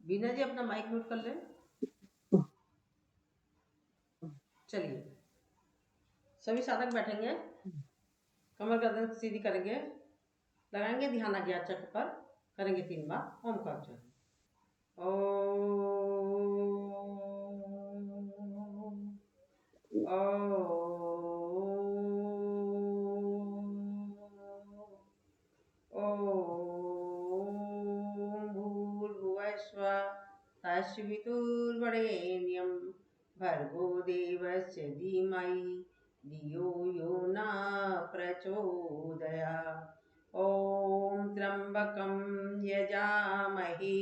बीना जी अपना mic mute कर लें। चलिए, सभी साधक बैठेंगे, कमर गर्दन सीधी करेंगे, लगाएंगे ध्यान आज्ञा चक्र पर, करेंगे 3 बार ओम का उच्चारण। तस्वितुर्वरेण्यं भर्गो देवस्य धीमहि धियो यो न प्रचोदयात्। ॐ त्र्यम्बकं यजामहे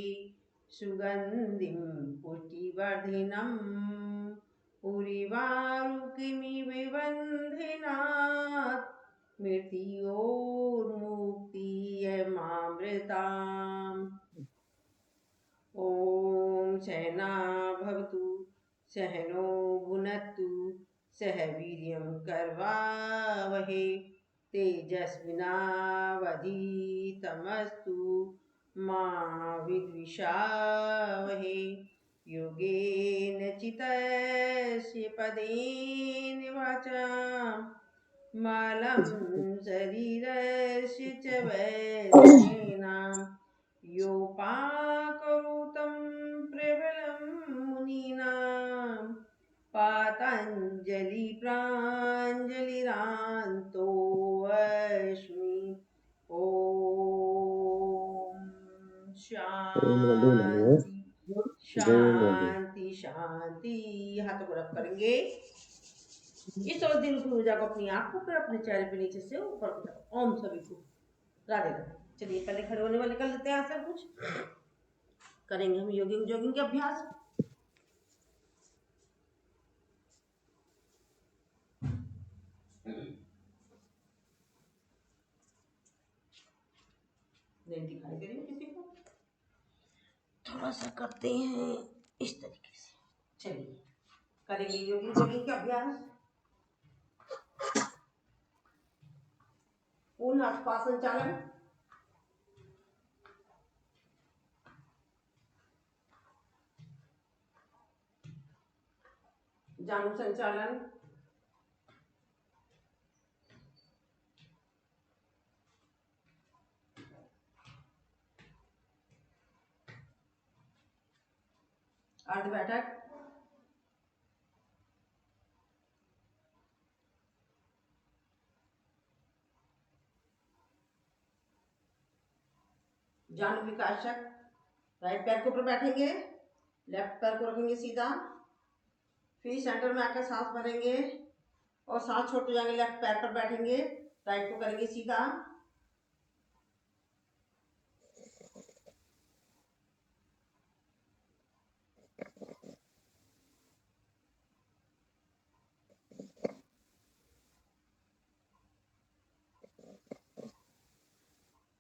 सुगन्धिं पुष्टिवर्धिनम् उर्वारुकमिव बन्धनात् मृत्योर्मुक्तियमामृताम्। ॐ सहना भवतु सहनो भुनक्तु सह वीर्यं करवावहै तेजस्विनावधीतमस्तु मा विद्विषावहै। योगेन चितस्य पदेन वाचां मलं शरीरस्य च वैरिणां योपाकरोतं प्रबलं मुनीनां पातञ्जलि प्राञ्जलिरान्तोऽस्मि। ॐ शांति शांति शांति। हाथों को रब करेंगे। इस और दिन की ऊर्जा को अपनी आंखों पर, अपने चेहरे पे नीचे से ऊपर की तरफ। ओम सभी को राधे राधे। चलिए पहले खड़े होने वाले कर लेते हैं आसन, कुछ करेंगे हम जॉगिंग के अभ्यास। नहीं दिखाई दे रही किसी को, थोड़ा सा करते हैं इस तरीके से। चलिए करेंगे जॉगिंग के अभ्यास। पूर्ण श्वास संचालन, जानु संचालन, अर्ध बैठक, जानु विकासक। राइट पैर के ऊपर बैठेंगे, लेफ्ट पैर को रखेंगे सीधा, फिर सेंटर में आकर सांस भरेंगे और सांस छोड़ जाएंगे। लेफ्ट पैर पर बैठेंगे, राइट को करेंगे सीधा,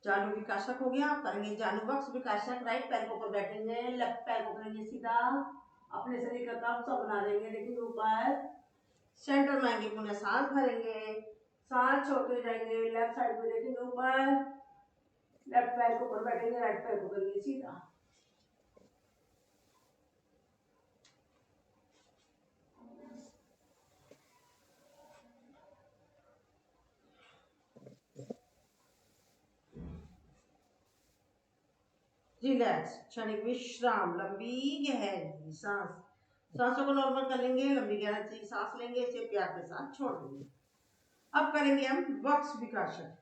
जानु विकासक हो गया। करेंगे जानु बक्स विकासक। राइट पैर को ऊपर बैठेंगे, लेफ्ट पैर को करेंगे सीधा, अपने शरीर का कब्जा बना लेंगे, लेकिन ऊपर सेंटर में आएंगे, पुनः सांस भरेंगे, सांस छोड़ते जाएंगे। लेफ्ट साइड में देखेंगे ऊपर, लेफ्ट पैर को ऊपर बैठेंगे, राइट पैर को करेंगे सीधा। रिलैक्स, क्षणिक विश्राम, लंबी गहरी सांस। सांसों को नॉर्मल कर लेंगे, लंबी गहरी सांस लेंगे, इसे प्यार के साथ छोड़ देंगे। अब करेंगे हम बॉक्स विकासक।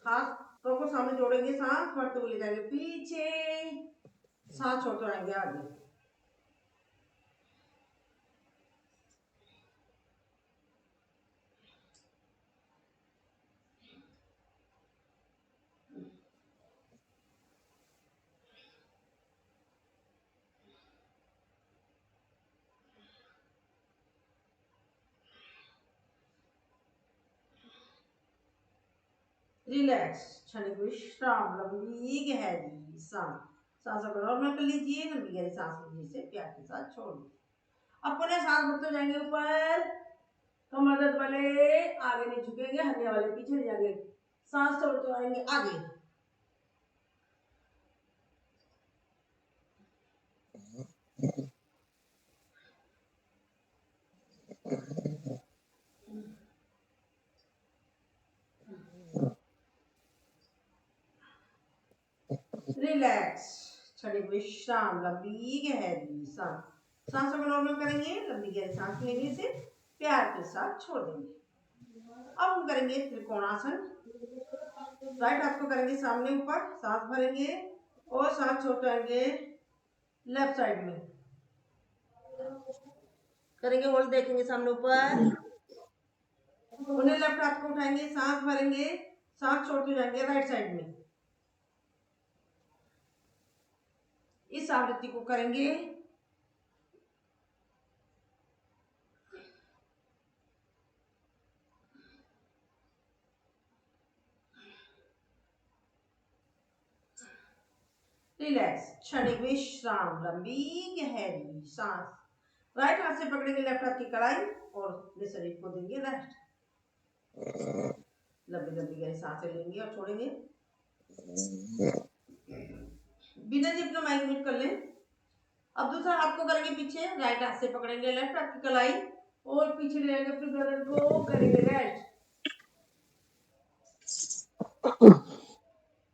हाथों को सामने जोड़ेंगे, सांस भरते हुए ले जाएंगे पीछे, सांस छोड़ते आएंगे आगे। रिलैक्स, क्षणिक विश्राम, लंबी गहरी सांस। सांसों को नॉर्मल कर लीजिए, लंबी गहरी सांस लीजिए, इसे प्यार के साथ छोड़ दीजिए। अब पुनः सांस भरते जाएंगे ऊपर, कमर दर्द वाले आगे नहीं झुकेंगे, हरने वाले पीछे नहीं जाएंगे, सांस छोड़ते आएंगे आगे। रिलैक्स, छड़ी विश्राम, लंबी गहरी सांस। सांसों को नॉर्मल करेंगे, लंबी गहरी सांस लेने से प्यार के साथ छोड़ देंगे। अब हम करेंगे त्रिकोणासन। राइट हाथ को करेंगे सामने ऊपर, सांस भरेंगे और सांस छोड़ेंगे लेफ्ट साइड में करेंगे, होल्ड देखेंगे सामने ऊपर, उन्हें लेफ्ट हाथ को उठाएंगे, सांस भरेंगे, सांस छोड़ते जाएंगे राइट साइड में। इस आवृत्ति को करेंगे। रिलैक्स, क्षणिक विश्राम, लंबी गहरी सांस। राइट हाथ से पकड़ेंगे लेफ्ट हाथ की कलाई और अपने शरीर को देंगे रेस्ट। लंबी लंबी गहरी सांसें लेंगे और छोड़ेंगे। बिना जी अपना माइक म्यूट कर लें। अब दूसरा हाथ को करेंगे पीछे, राइट हाथ से पकड़ेंगे लेफ्ट हाथ की कलाई और पीछे ले जाएंगे अपने गर्दन को, करेंगे रेस्ट।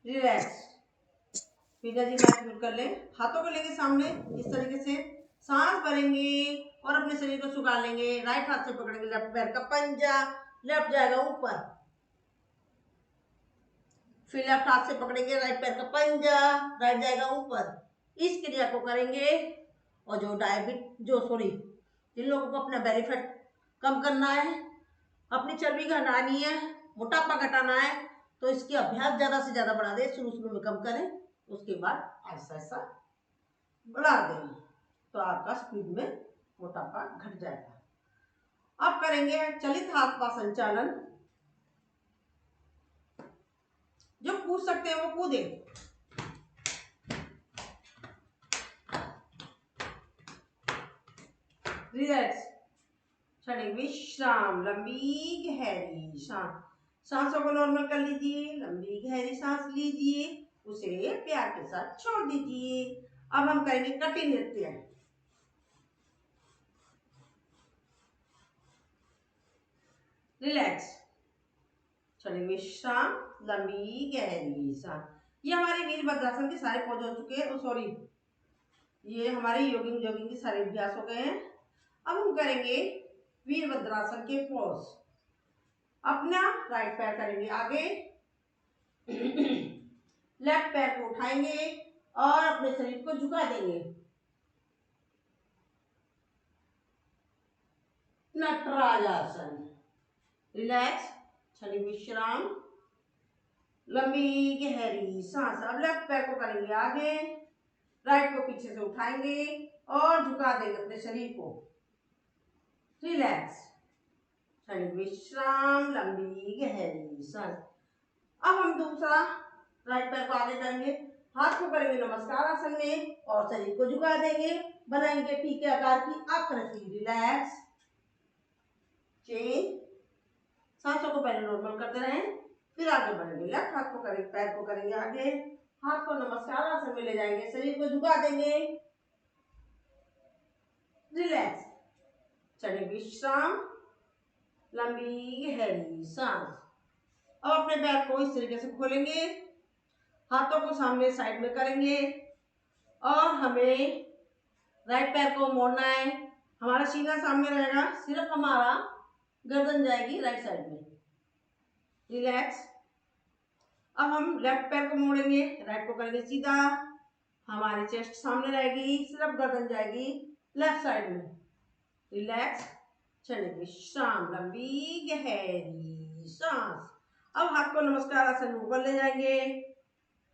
रिलैक्स, बिना जी माइक म्यूट कर लें। हाथों को लेंगे सामने इस तरीके से, सांस भरेंगे और अपने शरीर को सुखा लेंगे। राइट हाथ से पकड़ेंगे लेफ्ट पैर का पंजा, लेफ्ट जाएगा ऊपर, फिर लेफ्ट हाथ से पकड़ेंगे राइट पैर का पंजा, राइट जाएगा ऊपर। इस क्रिया को करेंगे। और जिन लोगों को अपना बेली फैट कम करना है, अपनी चर्बी घटानी है, मोटापा घटाना है, तो इसके अभ्यास ज्यादा से ज्यादा बढ़ा दें। शुरू में कम करें, उसके बाद ऐसा ऐसा बढ़ा दें, तो आपका स्पीड में मोटापा घट जाएगा। अब करेंगे चलित हाथ का संचालन। जो कूद सकते हैं वो कूदे। रिलैक्स, क्षणिक विश्राम, लंबी गहरी सांस। सांसों को नॉर्मल कर लीजिए, लंबी गहरी सांस लीजिए, उसे प्यार के साथ छोड़ दीजिए। अब हम करेंगे कटी नृत्य। रिलैक्स, क्षणिक विश्राम, लंबी गहरी सांस। ये हमारे वीरभद्रासन के सारे पौज हो चुके हैं। सॉरी, ये हमारे योगिंग जोगिंग के सारे अभ्यास हो गए हैं। अब हम करेंगे वीरभद्रासन के पोज। अपना राइट पैर करेंगे आगे, लेफ्ट पैर को उठाएंगे और अपने शरीर को झुका देंगे। नटराजासन। रिलैक्स, क्षणिक विश्राम, लंबी गहरी सांस। अब लेफ्ट पैर को करेंगे आगे, राइट को पीछे से उठाएंगे और झुका देंगे अपने शरीर को। रिलैक्स, क्षणिक विश्राम, लंबी गहरी सांस। अब हम दूसरा राइट पैर को आगे करेंगे, हाथ को करेंगे नमस्कार आसन में और शरीर को झुका देंगे, बनाएंगे टी के आकार की आकृति। रिलैक्स, चेंज, सांसों को पहले नॉर्मल करते रहें, फिर आगे बढ़ेंगे। लेफ्ट हाथ को करेंगे, पैर को करेंगे आगे, हाथ को नमस्कार आसन में ले जाएंगे, शरीर को झुका देंगे। रिलैक्स, क्षणिक विश्राम, लंबी गहरी सांस। अब अपने पैर को इस तरीके से खोलेंगे, हाथों को सामने साइड में करेंगे और हमें राइट पैर को मोड़ना है। हमारा सीना सामने रहेगा, सिर्फ हमारा गर्दन जाएगी राइट साइड में। रिलैक्स, अब हम लेफ्ट पैर को मोड़ेंगे, राइट को करेंगे सीधा, हमारी चेस्ट सामने रहेगी, सिर्फ गर्दन जाएगी लेफ्ट साइड में। रिलैक्स, क्षणिक विश्राम, लंबी गहरी सांस। अब हाथ को नमस्कार आसन में ऊपर ले जाएंगे।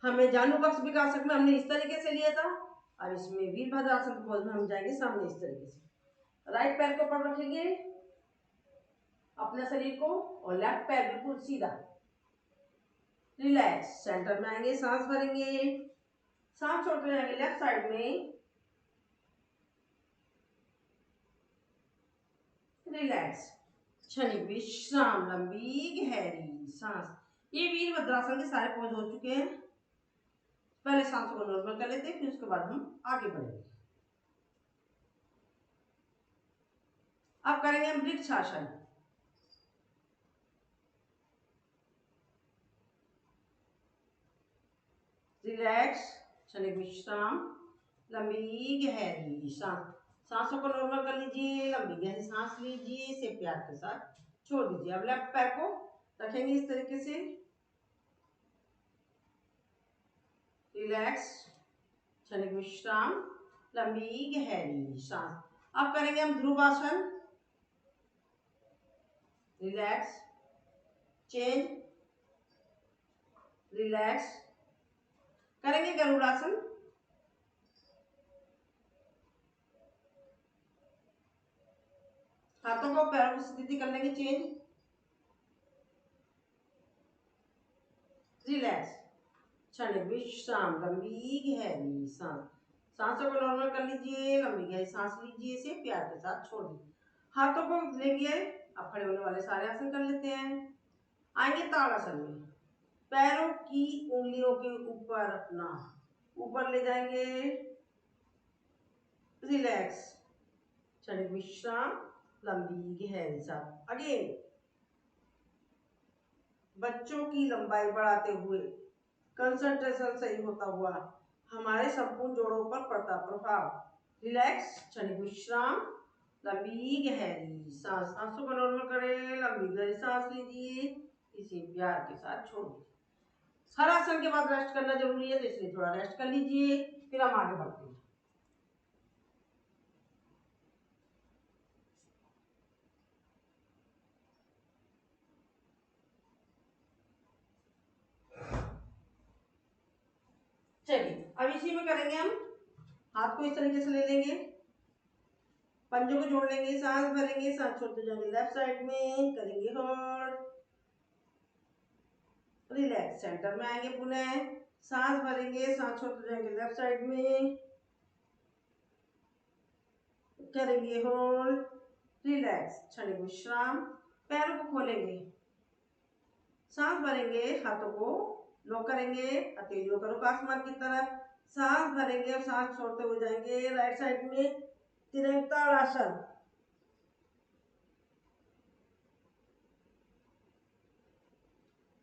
हमें जानु बक्स विकासक में हमने इस तरीके से लिया था, और इसमें वीरभद्रासन पोज में हम जाएंगे सामने इस तरीके से। राइट पैर को पकड़ रखेंगे अपने शरीर को और लेफ्ट पैर बिल्कुल सीधा। रिलैक्स, सेंटर में आएंगे, सांस भरेंगे, सांस छोड़ते जाएंगे लेफ्ट साइड में। रिलैक्स, क्षणिक विश्राम, लंबी गहरी सांस। ये वीरभद्रासन के सारे पोज हो चुके हैं। पहले सांसों को नॉर्मल कर लेते हैं, फिर उसके बाद हम आगे बढ़ेंगे। अब करेंगे हम वृक्षासन। रिलैक्स, क्षणिक विश्राम, लंबी गहरी सांस। सांसों को नॉर्मल कर लीजिए, लंबी गहरी सांस लीजिए, इसे प्यार के साथ छोड़ दीजिए। अब लेफ्ट पैर को रखेंगे इस तरीके से। रिलैक्स, क्षणिक विश्राम, लंबी गहरी सांस। अब करेंगे हम ध्रुवासन। Relax, change, relax. करेंगे गरुड़ासन। हाथों को पैरों की स्थिति कर लेंगे, चेंज, रिलैक्स, क्षणिक विश्राम, लंबी गहरी सांस। सांसों को नॉर्मल कर लीजिए, लंबी गहरी सांस लीजिए, इसे प्यार के साथ छोड़ दीजिए। हाथों को लेंगे, अब खड़े होने वाले सारे आसन कर लेते हैं। आएंगे ताड़ासन में। पैरों की उंगलियों के ऊपर अपना ऊपर ले जाएंगे। रिलैक्स, क्षणिक विश्राम, लंबी गहरी सांस। अगेन बच्चों की लंबाई बढ़ाते हुए कंसंट्रेशन सही होता हुआ हमारे संपूर्ण जोड़ों पर पड़ता प्रभाव। रिलैक्स, क्षणिक विश्राम, लंबी गहरी सांस। सांसों को नॉर्मल करें, लंबी गहरी सांस लीजिए, इसे प्यार के साथ छोड़ दीजिए। हर आसन के बाद रेस्ट करना जरूरी है, तो इसलिए थोड़ा रेस्ट कर लीजिए, फिर हम आगे बढ़ते हैं। चलिए अब इसी में करेंगे हम। हाथ को इस तरीके से ले लेंगे, पंजों को जोड़ लेंगे, सांस भरेंगे, सांस छोड़ते जाएंगे लेफ्ट साइड में, करेंगे होल्ड, रिलैक्स, सेंटर में आएंगे, पुनः सांस भरेंगे, सांस छोड़ते जाएंगे लेफ्ट साइड में, करेंगे होल्ड, रिलैक्स, क्षणिक विश्राम। पैरों को खोलेंगे, सांस भरेंगे, हाथों को लॉक करेंगे, हथेलियों का रुख आसमान की तरफ, सांस भरेंगे और सांस छोड़ते हुए जाएंगे राइट साइड में, तिरंग ताड़ासन।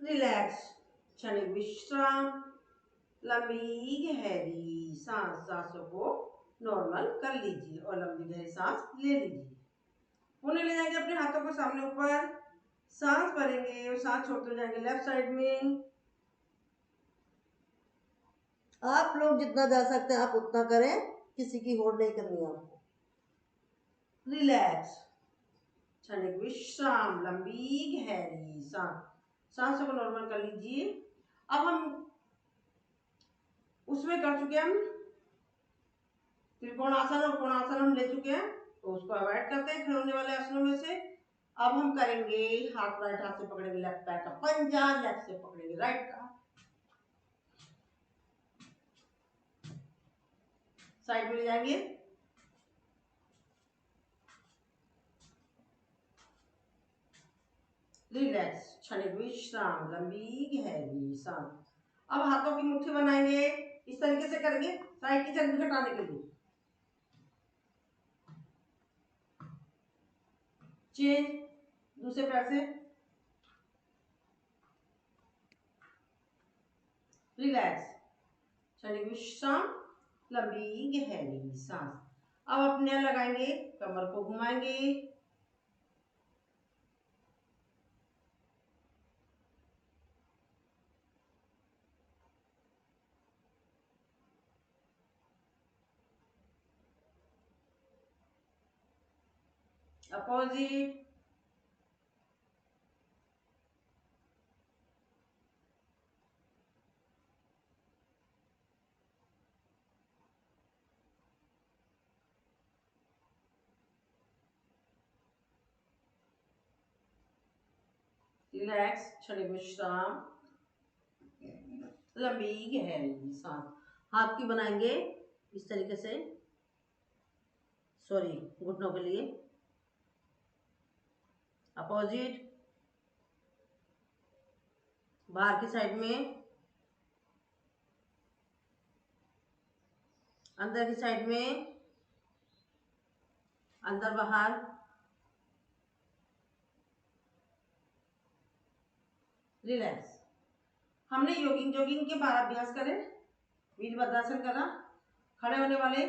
रिलैक्स, क्षणिक विश्राम, लंबी गहरी सांस। सांसों को नॉर्मल कर लीजिए और लंबी गहरी सांस ले लीजिए। पुनः ले जाएंगे अपने हाथों को सामने ऊपर, सांस भरेंगे और सांस छोड़ते जाएंगे लेफ्ट साइड में। आप लोग जितना जा सकते हैं आप उतना करें, किसी की होड़ नहीं करनी है आपको। रिलैक्स, क्षणिक विश्राम, लंबी गहरी सांस। सांसों को नॉर्मल कर लीजिए। अब हम उसमें कर चुके हम त्रिकोणासन और कोणासन हम ले चुके हैं, तो उसको अवॉइड करते हैं खड़े होने वाले आसनों में से। अब हम करेंगे हाथ, राइट हाथ से पकड़ेंगे लेफ्ट पैर का पंजा, लेफ्ट से पकड़ेंगे राइट का, साइड में ले जाएंगे। रिलैक्स, क्षणिक विश्राम, लंबी गहरी सांस। अब हाथों की मुट्ठी बनाएंगे, इस तरीके से करेंगे साइड की चर्बी घटाने के लिए। चेंज, दूसरे पैर से। रिलैक्स, क्षणिक विश्राम, लंबी गहरी सांस। अब अपने लगाएंगे, कमर को घुमाएंगे, अपोजिट, रिलैक्स, क्षणिक विश्राम, लंबी गहरी सांस। हाथ की बनाएंगे इस तरीके से, सॉरी घुटनों के लिए। अपोजिट, बाहर की साइड में, अंदर की साइड में, अंदर बाहर, रिलैक्स। हमने जोगिंग के 12 अभ्यास करे, वीरभद्रासन करा, खड़े होने वाले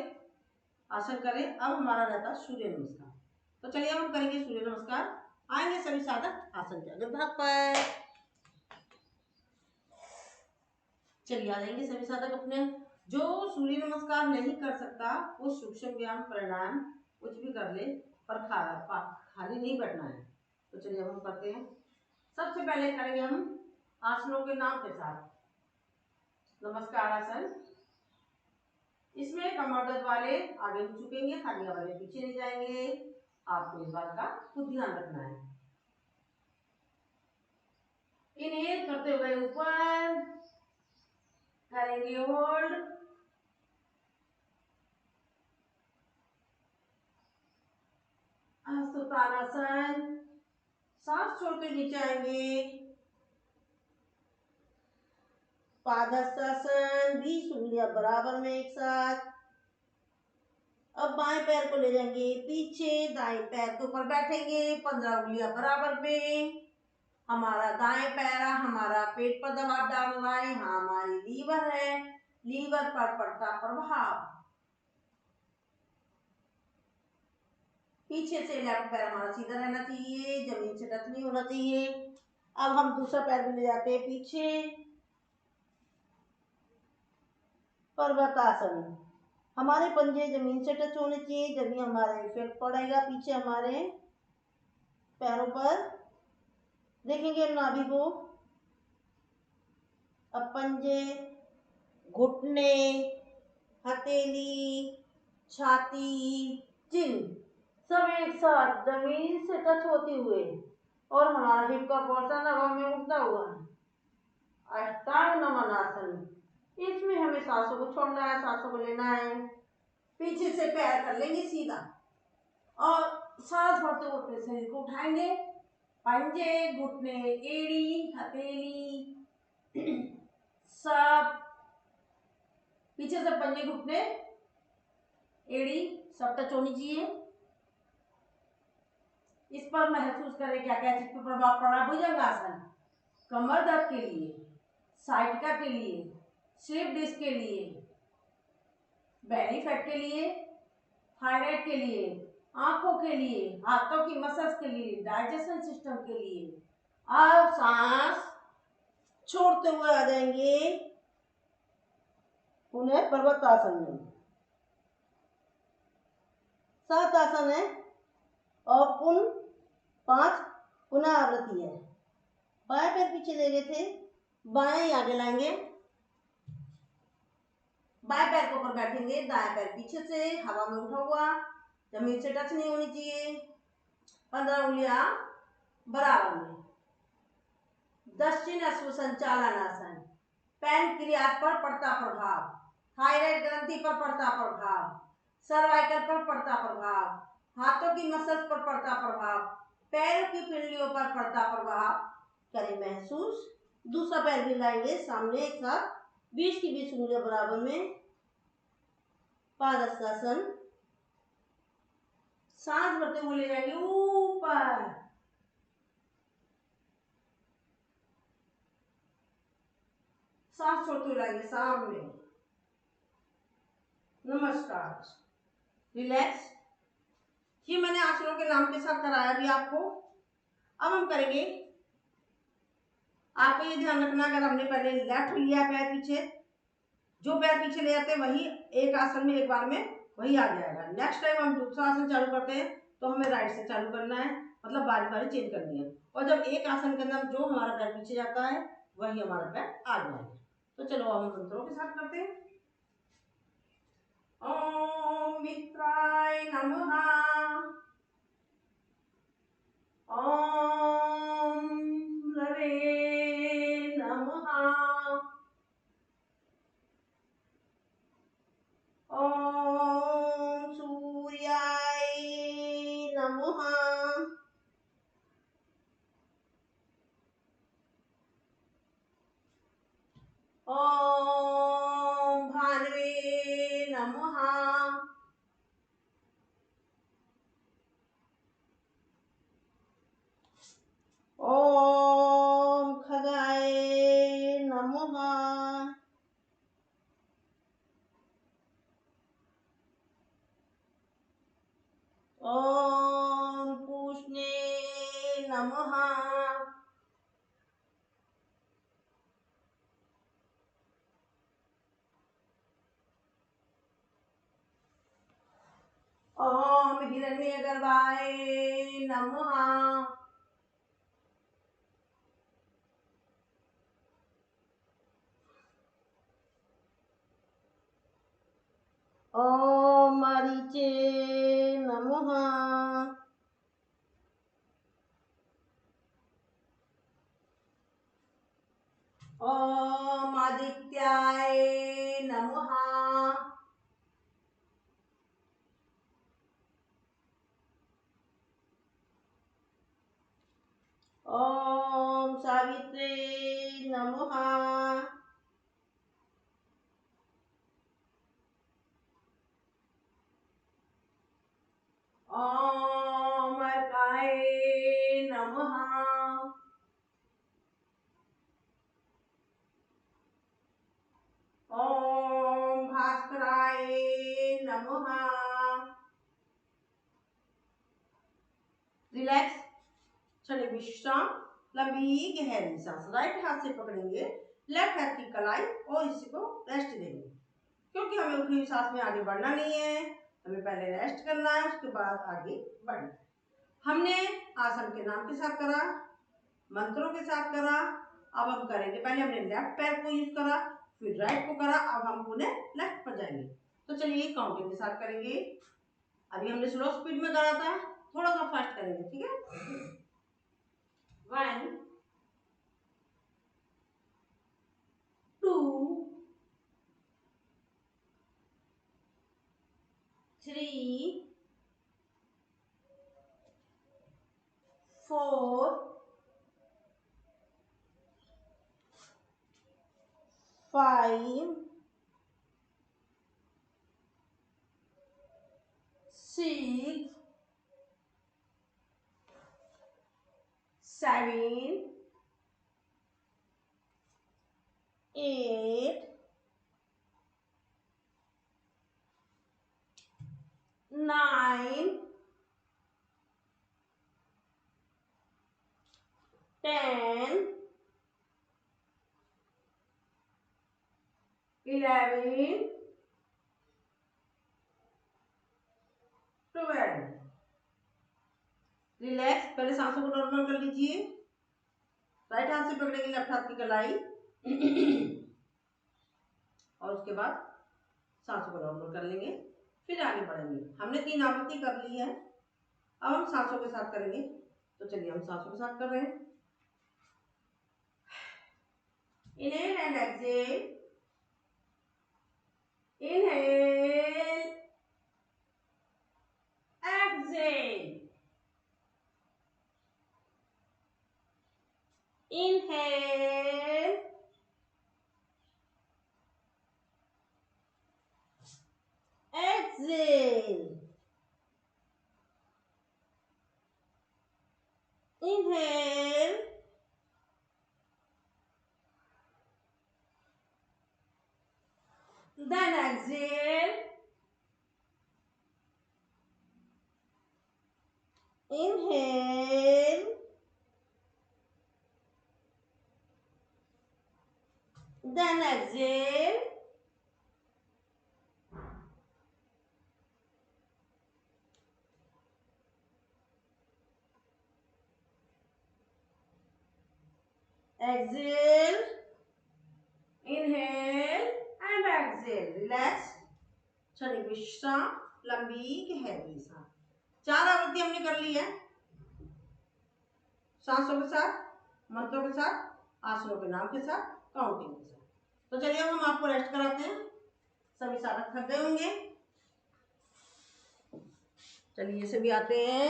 आसन करें। अब हमारा रहता सूर्य नमस्कार। तो चलिए अब हम करेंगे सूर्य नमस्कार। आएंगे सभी साधक आसन के अग्र भाग पर। चलिए आ जाएंगे सभी साधक अपने। जो सूर्य नमस्कार नहीं कर सकता वो सूक्ष्म व्यायाम, प्राणायाम कुछ भी कर ले, पर खाली नहीं बैठना है। तो चलिए अब हम करते हैं। सबसे पहले करेंगे हम आसनों के नाम के साथ। नमस्कार आसन, इसमें कमर दर्द वाले आगे झुकेंगे, खालिया वाले पीछे नहीं जाएंगे। आपको इस बात का खुद ध्यान रखना है। इनहेल करते हुए ऊपर करेंगे, होल्ड, हस्तोत्तानासन, सांस छोड़ते नीचे आएंगे, पादहस्तासन, 20 उंगलियां बराबर में एक साथ। अब बाएं पैर को ले जाएंगे पीछे, दाएं पैर के ऊपर बैठेंगे, 15 उंगलियां बराबर में। हमारा दाएं पैर हमारा पेट पर दबाव डाल रहा है, यहाँ हमारी लीवर है, लीवर पर पड़ता प्रभाव। पीछे से लेफ्ट पैर हमारा सीधा रहना चाहिए, जमीन से टच नहीं होना चाहिए। अब हम दूसरा पैर भी ले जाते हैं पीछे, पर्वतासन। हमारे पंजे जमीन से टच होने चाहिए, जब भी हमारा इफेक्ट पड़ेगा पीछे हमारे पैरों पर। देखेंगे नाभि को, अब पंजे, घुटने, हथेली, छाती, चिन्ह सब एक साथ जमीन से टच होते हुए, और हमारा हिप का पोर्शन हवा में उड़ता हुआ है। अष्टांग नमनासन, इसमें हमें सांसों को छोड़ना है, सांसों को लेना है। पीछे से पैर कर लेंगे सीधा और सांस भरते हुए अपने शरीर को उठाएंगे। पंजे, घुटने, एड़ी, हथेली सब पीछे से पंजे, घुटने, एड़ी सब टच होनी चाहिए। इस पर महसूस करें क्या क्या चीज पर प्रभाव पड़ा। भुजंगासन कमर दर्द के लिए, साइटिका के लिए, स्लिप डिस्क के लिए, बेली फैट के लिए, थायराइड के लिए, आंखों के लिए, हाथों की मसल्स के लिए, डाइजेशन सिस्टम के लिए। अब सांस छोड़ते हुए आ जाएंगे पुनः पर्वतासन में। 7 आसन है और कुल 5 पुनः आवृत्ति है। बाएं पैर पीछे ले गए थे, बाएं आगे लाएंगे, बाएं पैर के ऊपर बैठेंगे, दाएं पैर पीछे से हवा में उठा हुआ, जमीन से टच नहीं होनी चाहिए। 15 उंगलियां बराबर में। दक्षिण अश्व संचालन आसन, पैनक्रियास पर पड़ता प्रभाव, थायराइड ग्रंथि पर पड़ता प्रभाव, सर्वाइकल पर पड़ता प्रभाव, हाथों की मसल्स पर पड़ता प्रभाव, पैरों की पिंडलियों पर पड़ता प्रभाव करें महसूस। दूसरा पैर भी लाएंगे सामने एक साथ, 20 की 20 उंगलियां बराबर में, पादहस्तासन। सांस भरते हुए ले जाएंगे ऊपर, सांस छोड़ते हुए लाएंगे सामने। नमस्कार, रिलैक्स। ये मैंने आसनों के नाम के साथ कराया भी आपको। अब हम करेंगे, आपको ये ध्यान रखना, अगर हमने पहले लेफ्ट लिया पैर पीछे, जो पैर पीछे ले जाते हैं वही एक आसन में एक बार में वही आ जाएगा। नेक्स्ट टाइम हम दूसरा आसन चालू करते हैं तो हमें राइट से चालू करना है, मतलब बारी बारी चेंज करनी है। और जब एक आसन के अंदर जो हमारा पैर पीछे जाता है वही हमारा पैर आ जाएगा। तो चलो हम मंत्रों के साथ करते हैं। ओम मित्राय नमः, ओम रवे नमः, ओम सूर्याय नमः, ओम भानवे नमः। ओम खगाय नमः। ओम पूष्णे नमः। ओम हिरण्यगर्भाय नमः। ओम मरीचे नमः। ओम आदित्याय नमः। ओम सावित्रे नमः। ओम अर्काय नमः। ओम भास्कराय नमः। रिलैक्स, चलिए विश्राम। लंबी गहरी सांस राइट हाथ से पकड़ेंगे, लेफ्ट हाथ की कलाई और इसी को रेस्ट देंगे, क्योंकि हमें उठी हुई सांस में आगे बढ़ना नहीं है, हमें पहले रेस्ट करना है, उसके बाद आगे बढ़ना है। हमने आसन के नाम के साथ करा, मंत्रों के साथ करा। अब हम करेंगे, पहले हमने लेफ्ट पैर को यूज करा, फिर राइट को करा, अब हम पुनः लेफ्ट पर जाएंगे। तो चलिए काउंटिंग के साथ करेंगे। अभी हमने स्लो स्पीड में करा था, थोड़ा सा फास्ट करेंगे, ठीक है। 1 2 3 4 5 6 7 8 9 10 11 12। रिलैक्स, पहले सांसों को नॉर्मल कर लीजिए। राइट हाथ से पकड़ेंगे लेफ्ट हाथ की कलाई और उसके बाद सांसों को नॉर्मल कर लेंगे, फिर आगे बढ़ेंगे। हमने 3 आवृत्ति कर ली है, अब हम सांसों के साथ करेंगे। तो चलिए हम सांसों के साथ कर रहे हैं। Inhale and exhale, inhale exhale, inhale exhale, inhale, then exhale, inhale, then exhale, exhale, inhale and exhale. Relax. चलिए विश्राम, लंबी गहरी सांस। 4 आवृत्ति हमने कर ली है, सांसों के साथ, मंत्रों के साथ, आसनों के नाम के साथ, काउंटिंग के साथ। तो चलिए हम आपको रेस्ट कराते हैं, सभी साधक थक गए होंगे। चलिए सभी आते हैं,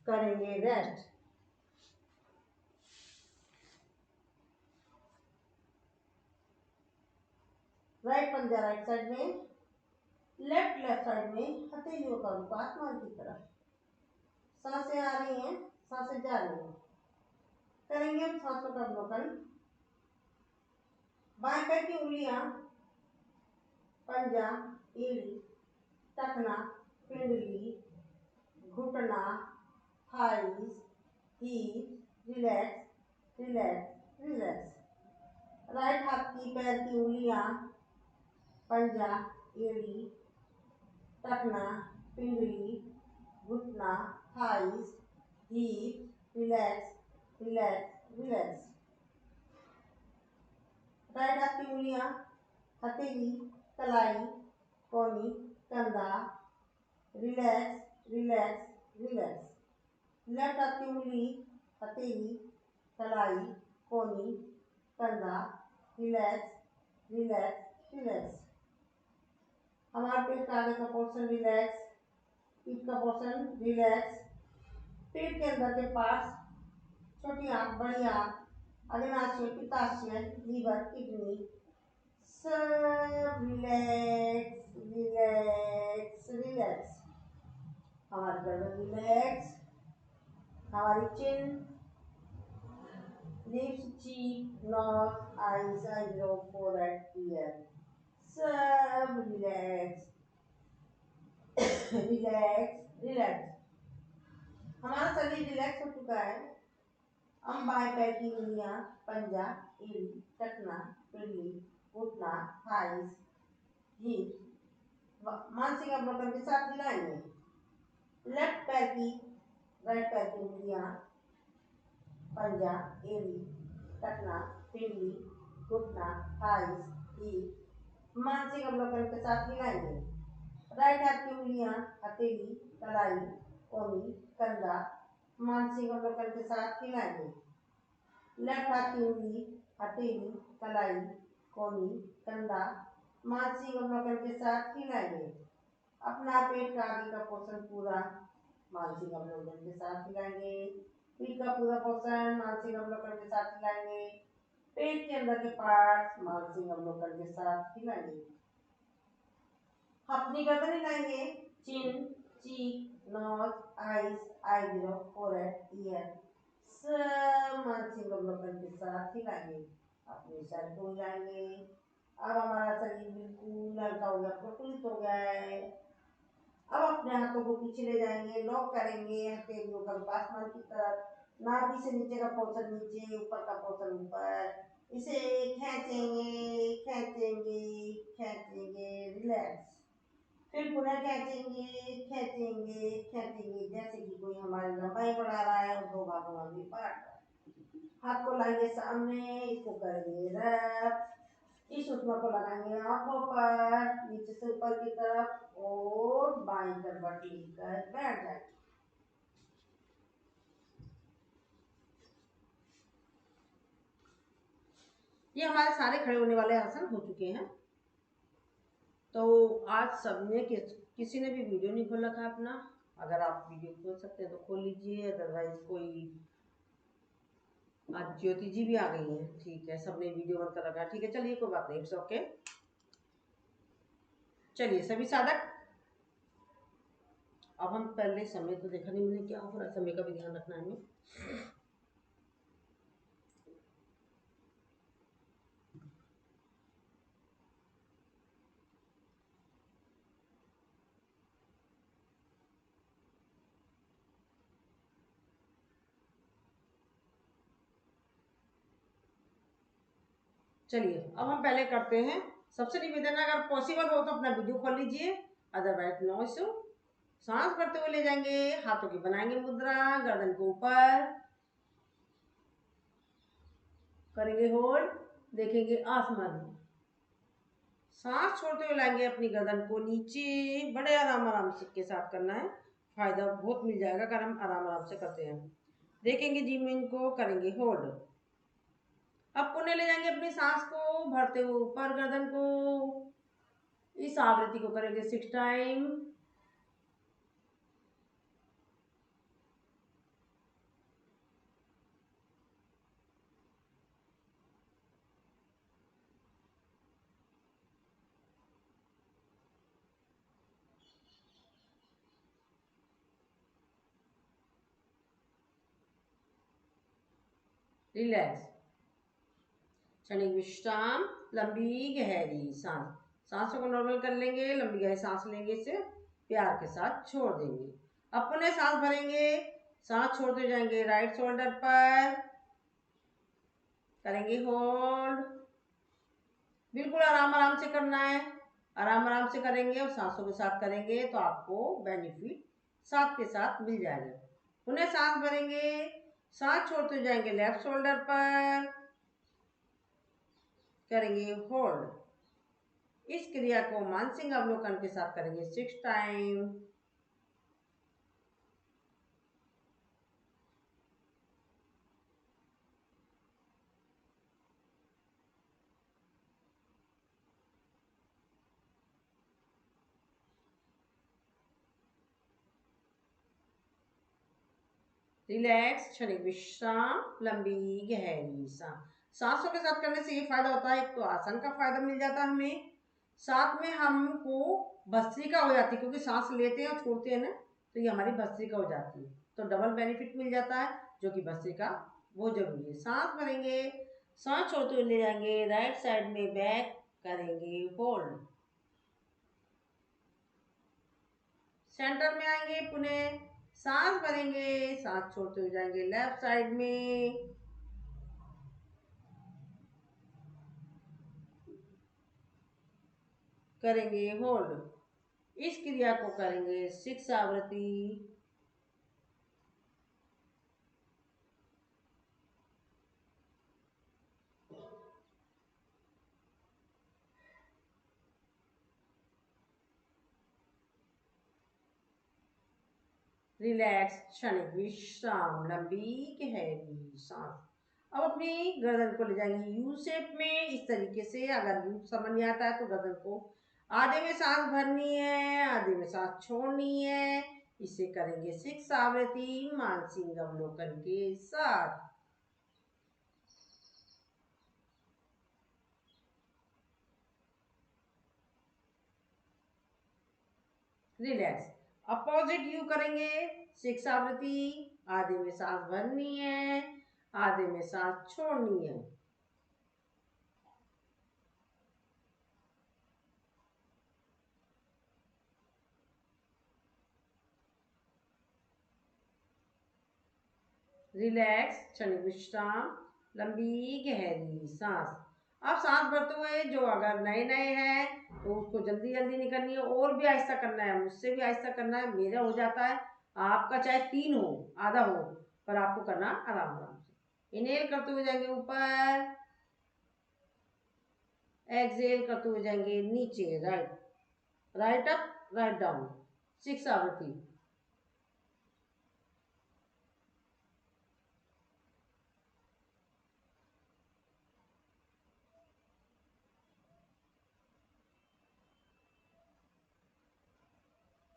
करेंगे रेस्ट। राइट पंजा राइट साइड में, लेफ्ट लेफ्ट साइड में, हथेलियों का रुख आसमान की तरफ। सांसें आ रही हैं, सांसें जा रही हैं। करेंगे हम सांसों का अवलोकन। बाएं पैर की उंगलियां पंजा, एड़ी, टखना, पिंडली, घुटना, thighs, heap, relax relax relax. Right हाथ की पैर की उंगलियां पंजा, एड़ी, टखना, पिंडली, घुटना, thighs, heap, relax relax relax. Right हाथ की उंगलियां हथेली, कलाई, कोहनी, कंधा, रिलैक्स रिलैक्स रिलैक्स। लेफ्ट हाथ की उंगली हथेली, कलाई, कोहनी, कंधा, रिलैक्स रिलैक्स रिलैक्स। हमारे पेट का आगे का पोर्शन रिलैक्स, पीठ का पोर्शन रिलैक्स। पेट के अंदर के पार्ट्स, छोटी आंख, बड़ी आंख, अग्नाशय, पित्ताशय, लीवर, किडनी, सब रिलैक्स रिलैक्स रिलैक्स। हमारी गर्दन रिलैक्स, हमारी chin, lips, cheek, nose, eyes, eyebrow, forehead, ear, सब रिलैक्स रिलैक्स रिलैक्स। हमारा शरीर रिलैक्स हो चुका है। हम बाएं पैर की उंगलियां पंजा, एड़ी, टखना, पिंडली, घुटना, थाइस, हिप, मानसिक अवलोकन के साथ हिलाएंगे। लेफ्ट पैर की, राइट पैर की उंगलियां पंजा, एड़ी, टखना, पिंडली, घुटना, थाइस, हिप, मानसिक अवलोकन के साथ हिलाएंगे। राइट हाथ की उंगलियां हथेली, कलाई, कोहनी, कंधा, मानसिक अवलोकन के साथ हिलाएंगे। लेफ्ट हाथ की उंगली हथेली, कलाई, कोहनी, कंधा, मानसिक अवलोकन के साथ हिलाएंगे। अपना पेट का आगे का पोर्शन पूरा मानसिक अवलोकन के साथ हिलाएंगे। पीठ का पूरा पोर्शन मानसिक अवलोकन के साथ हिलाएंगे। पेट के अंदर के पार्ट्स मानसिक अवलोकन के साथ हिलाएंगे। अपनी गर्दन हिलाएंगे, chin, cheek, nose, eyes, eyebrow, forehead, ear, सब मानसिक अवलोकन के साथ हिलाएंगे। अपने सर को हिलाएंगे। अब हमारा शरीर बिल्कुल हल्का हो गया, प्रफुल्लित हो गया है। अब अपने हाथों को पीछे ले जाएंगे, लॉक करेंगे हथेलियों का रुख आसमान की तरफ। नाभि से नीचे का पोर्शन नीचे, ऊपर का पोर्शन ऊपर। इसे खींचेंगे खींचेंगे खींचेंगे, रिलैक्स। फिर पुनः खींचेंगे खींचेंगे खींचेंगे, जैसे कि कोई हमारी लंबाई बढ़ा रहा है और दो भागों में बांट रहा है। हाथ को लाएंगे सामने, इसको करेंगे रब। इस उष्मा को लगाएंगे आंखों पर, नीचे से ऊपर की तरफ, और बाईं करवट लेकर बैठ जाएंगे। ये हमारे सारे खड़े होने वाले आसन हो चुके हैं। तो आज सबने किसी ने भी वीडियो नहीं खोल रखा अपना। अगर आप वीडियो खोल सकते हैं तो खोल लीजिए, अदरवाइज कोई, आज ज्योति जी भी आ गई हैं, ठीक है, सबने वीडियो बंद कर रखा है, ठीक है, चलिए कोई बात नहीं, इट्स ओके। चलिए सभी साधक, अब हम पहले समय तो देखा नहीं मैंने, क्या हो रहा है, समय का भी ध्यान रखना है हमें। चलिए अब हम पहले करते हैं। सबसे निवेदन है, अगर पॉसिबल हो तो अपना वीडियो खोल लीजिए, अदरवाइज नो इशू। सांस भरते हुए ले जाएंगे, हाथों की बनाएंगे मुद्रा, गर्दन को ऊपर करेंगे होल्ड, देखेंगे आसमान। सांस छोड़ते हुए लाएंगे अपनी गर्दन को नीचे, बड़े आराम आराम से के साथ करना है, फायदा बहुत मिल जाएगा अगर हम आराम आराम से करते हैं। देखेंगे जीवन को, करेंगे होल्ड। अब पुनः ले जाएंगे अपनी सांस को भरते हुए ऊपर गर्दन को। इस आवृत्ति को करेंगे 6 टाइम। रिलैक्स, क्षणिक विश्राम, लंबी गहरी सांस। सांसों को नॉर्मल कर लेंगे, लंबी गहरी सांस लेंगे, इसे प्यार के साथ छोड़ देंगे। अब पुनः सांस भरेंगे, सांस छोड़ते जाएंगे राइट शोल्डर पर, करेंगे होल्ड। बिल्कुल आराम आराम से करना है, आराम आराम से करेंगे और सांसों के साथ करेंगे तो आपको बेनिफिट साथ के साथ मिल जाएगा। पुनः सांस भरेंगे, सांस छोड़ते जाएंगे लेफ्ट शोल्डर पर, करेंगे होल्ड। इस क्रिया को मानसिक अवलोकन के साथ करेंगे 6 टाइम। रिलैक्स, क्षणिक विश्राम, लंबी गहरी सांस। सांसों के साथ करने से ये फायदा होता है, एक तो आसन का फायदा मिल जाता है हमें, साथ में हमको भस्त्रिका हो जाती है, क्योंकि सांस लेते हैं और छोड़ते हैं ना, तो ये हमारी भस्त्रिका हो जाती है, तो डबल बेनिफिट मिल जाता है, जो कि भस्त्रिका बहुत जरूरी है। सांस भरेंगे, सांस छोड़ते हुए ले जाएंगे राइट साइड में बैक, करेंगे होल्ड। सेंटर में आएंगे, पुनः सांस भरेंगे, सांस छोड़ते हुए जाएंगे लेफ्ट साइड में, करेंगे होल्ड। इस क्रिया को करेंगे 6 आवृत्ति। रिलैक्स, क्षणिक विश्राम, लंबी गहरी सांस। अब अपनी गर्दन को ले जाएंगे यू शेप में, इस तरीके से। अगर यू समझ नहीं आता है तो गर्दन को आधे में सांस भरनी है, आधे में सांस छोड़नी है। इसे करेंगे 6 आवृत्ति मानसिक अवलोकन के साथ। रिलैक्स, अपोजिट यू करेंगे 6 आवृत्ति। आधे में सांस भरनी है, आधे में सांस छोड़नी है। रिलैक्स, क्षणिक विश्राम, लंबी गहरी सांस। अब सांस भरते हुए जो अगर नए नए हैं तो उसको जल्दी जल्दी नहीं करनी है, और भी आहिस्ता करना है, मुझसे भी आहिस्ता करना है। मेरा हो जाता है, आपका चाहे 3 हो, आधा हो, पर आपको करना आराम आराम से। इनहेल करते हुए जाएंगे ऊपर, एक्सहेल करते हुए जाएंगे नीचे, right right up write down, 6 आवृत्ति।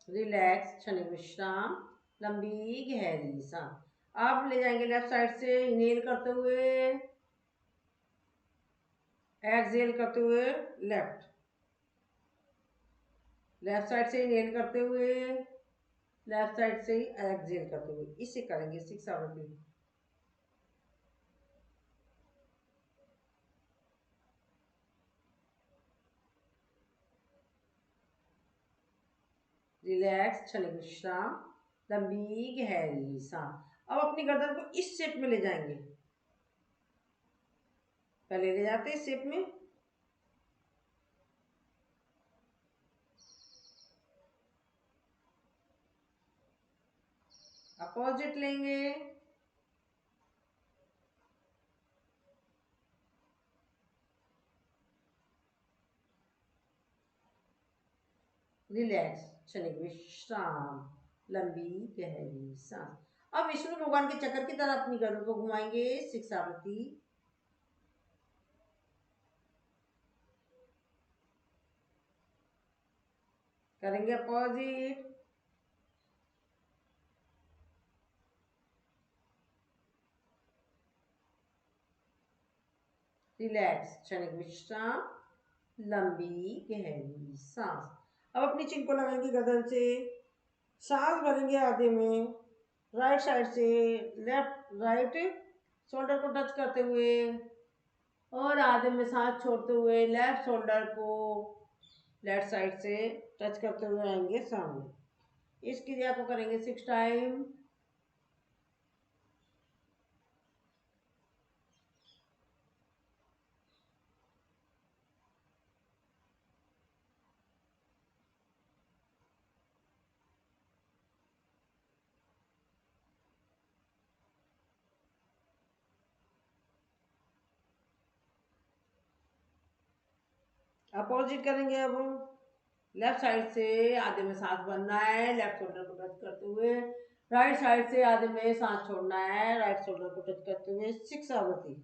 रिलैक्स, क्षणिक विश्राम, लंबी गहरी सांस। अब ले जाएंगे लेफ्ट साइड से, इनहेल करते हुए, एक्सहेल करते हुए लेफ्ट, लेफ्ट साइड से इनहेल करते हुए, लेफ्ट साइड से एक्सहेल करते हुए। इसे करेंगे 6 आवृत्ति। रिलैक्स, क्षणिक विश्राम, लंबी गहरी सांस। अब अपनी गर्दन को इस शेप में ले जाएंगे, पहले ले जाते हैं इस शेप में, अपोजिट लेंगे, रिलैक्स, क्षणिक विश्राम, लंबी गहरी सांस। अब विष्णु भगवान के चक्कर की तरह अपनी गर्दन को घुमाएंगे 6 आवृत्ति। करेंगे अपोजिट, रिलैक्स, क्षणिक विश्राम, लंबी गहरी सांस। अब अपनी चिन को लगाएंगे गर्दन से, सांस भरेंगे आधे में, राइट साइड से लेफ्ट राइट शोल्डर को टच करते हुए और आधे में सांस छोड़ते हुए लेफ्ट शोल्डर को लेफ्ट साइड से टच करते हुए आएंगे सामने। इस क्रिया को करेंगे 6 टाइम। अपोजिट करेंगे अब। लेफ्ट साइड से आधे में सांस भरना है, लेफ्ट शोल्डर को टच करते हुए। राइट साइड से आधे में सांस छोड़ना है, राइट शोल्डर को टच करते हुए 6 आवृत्ति।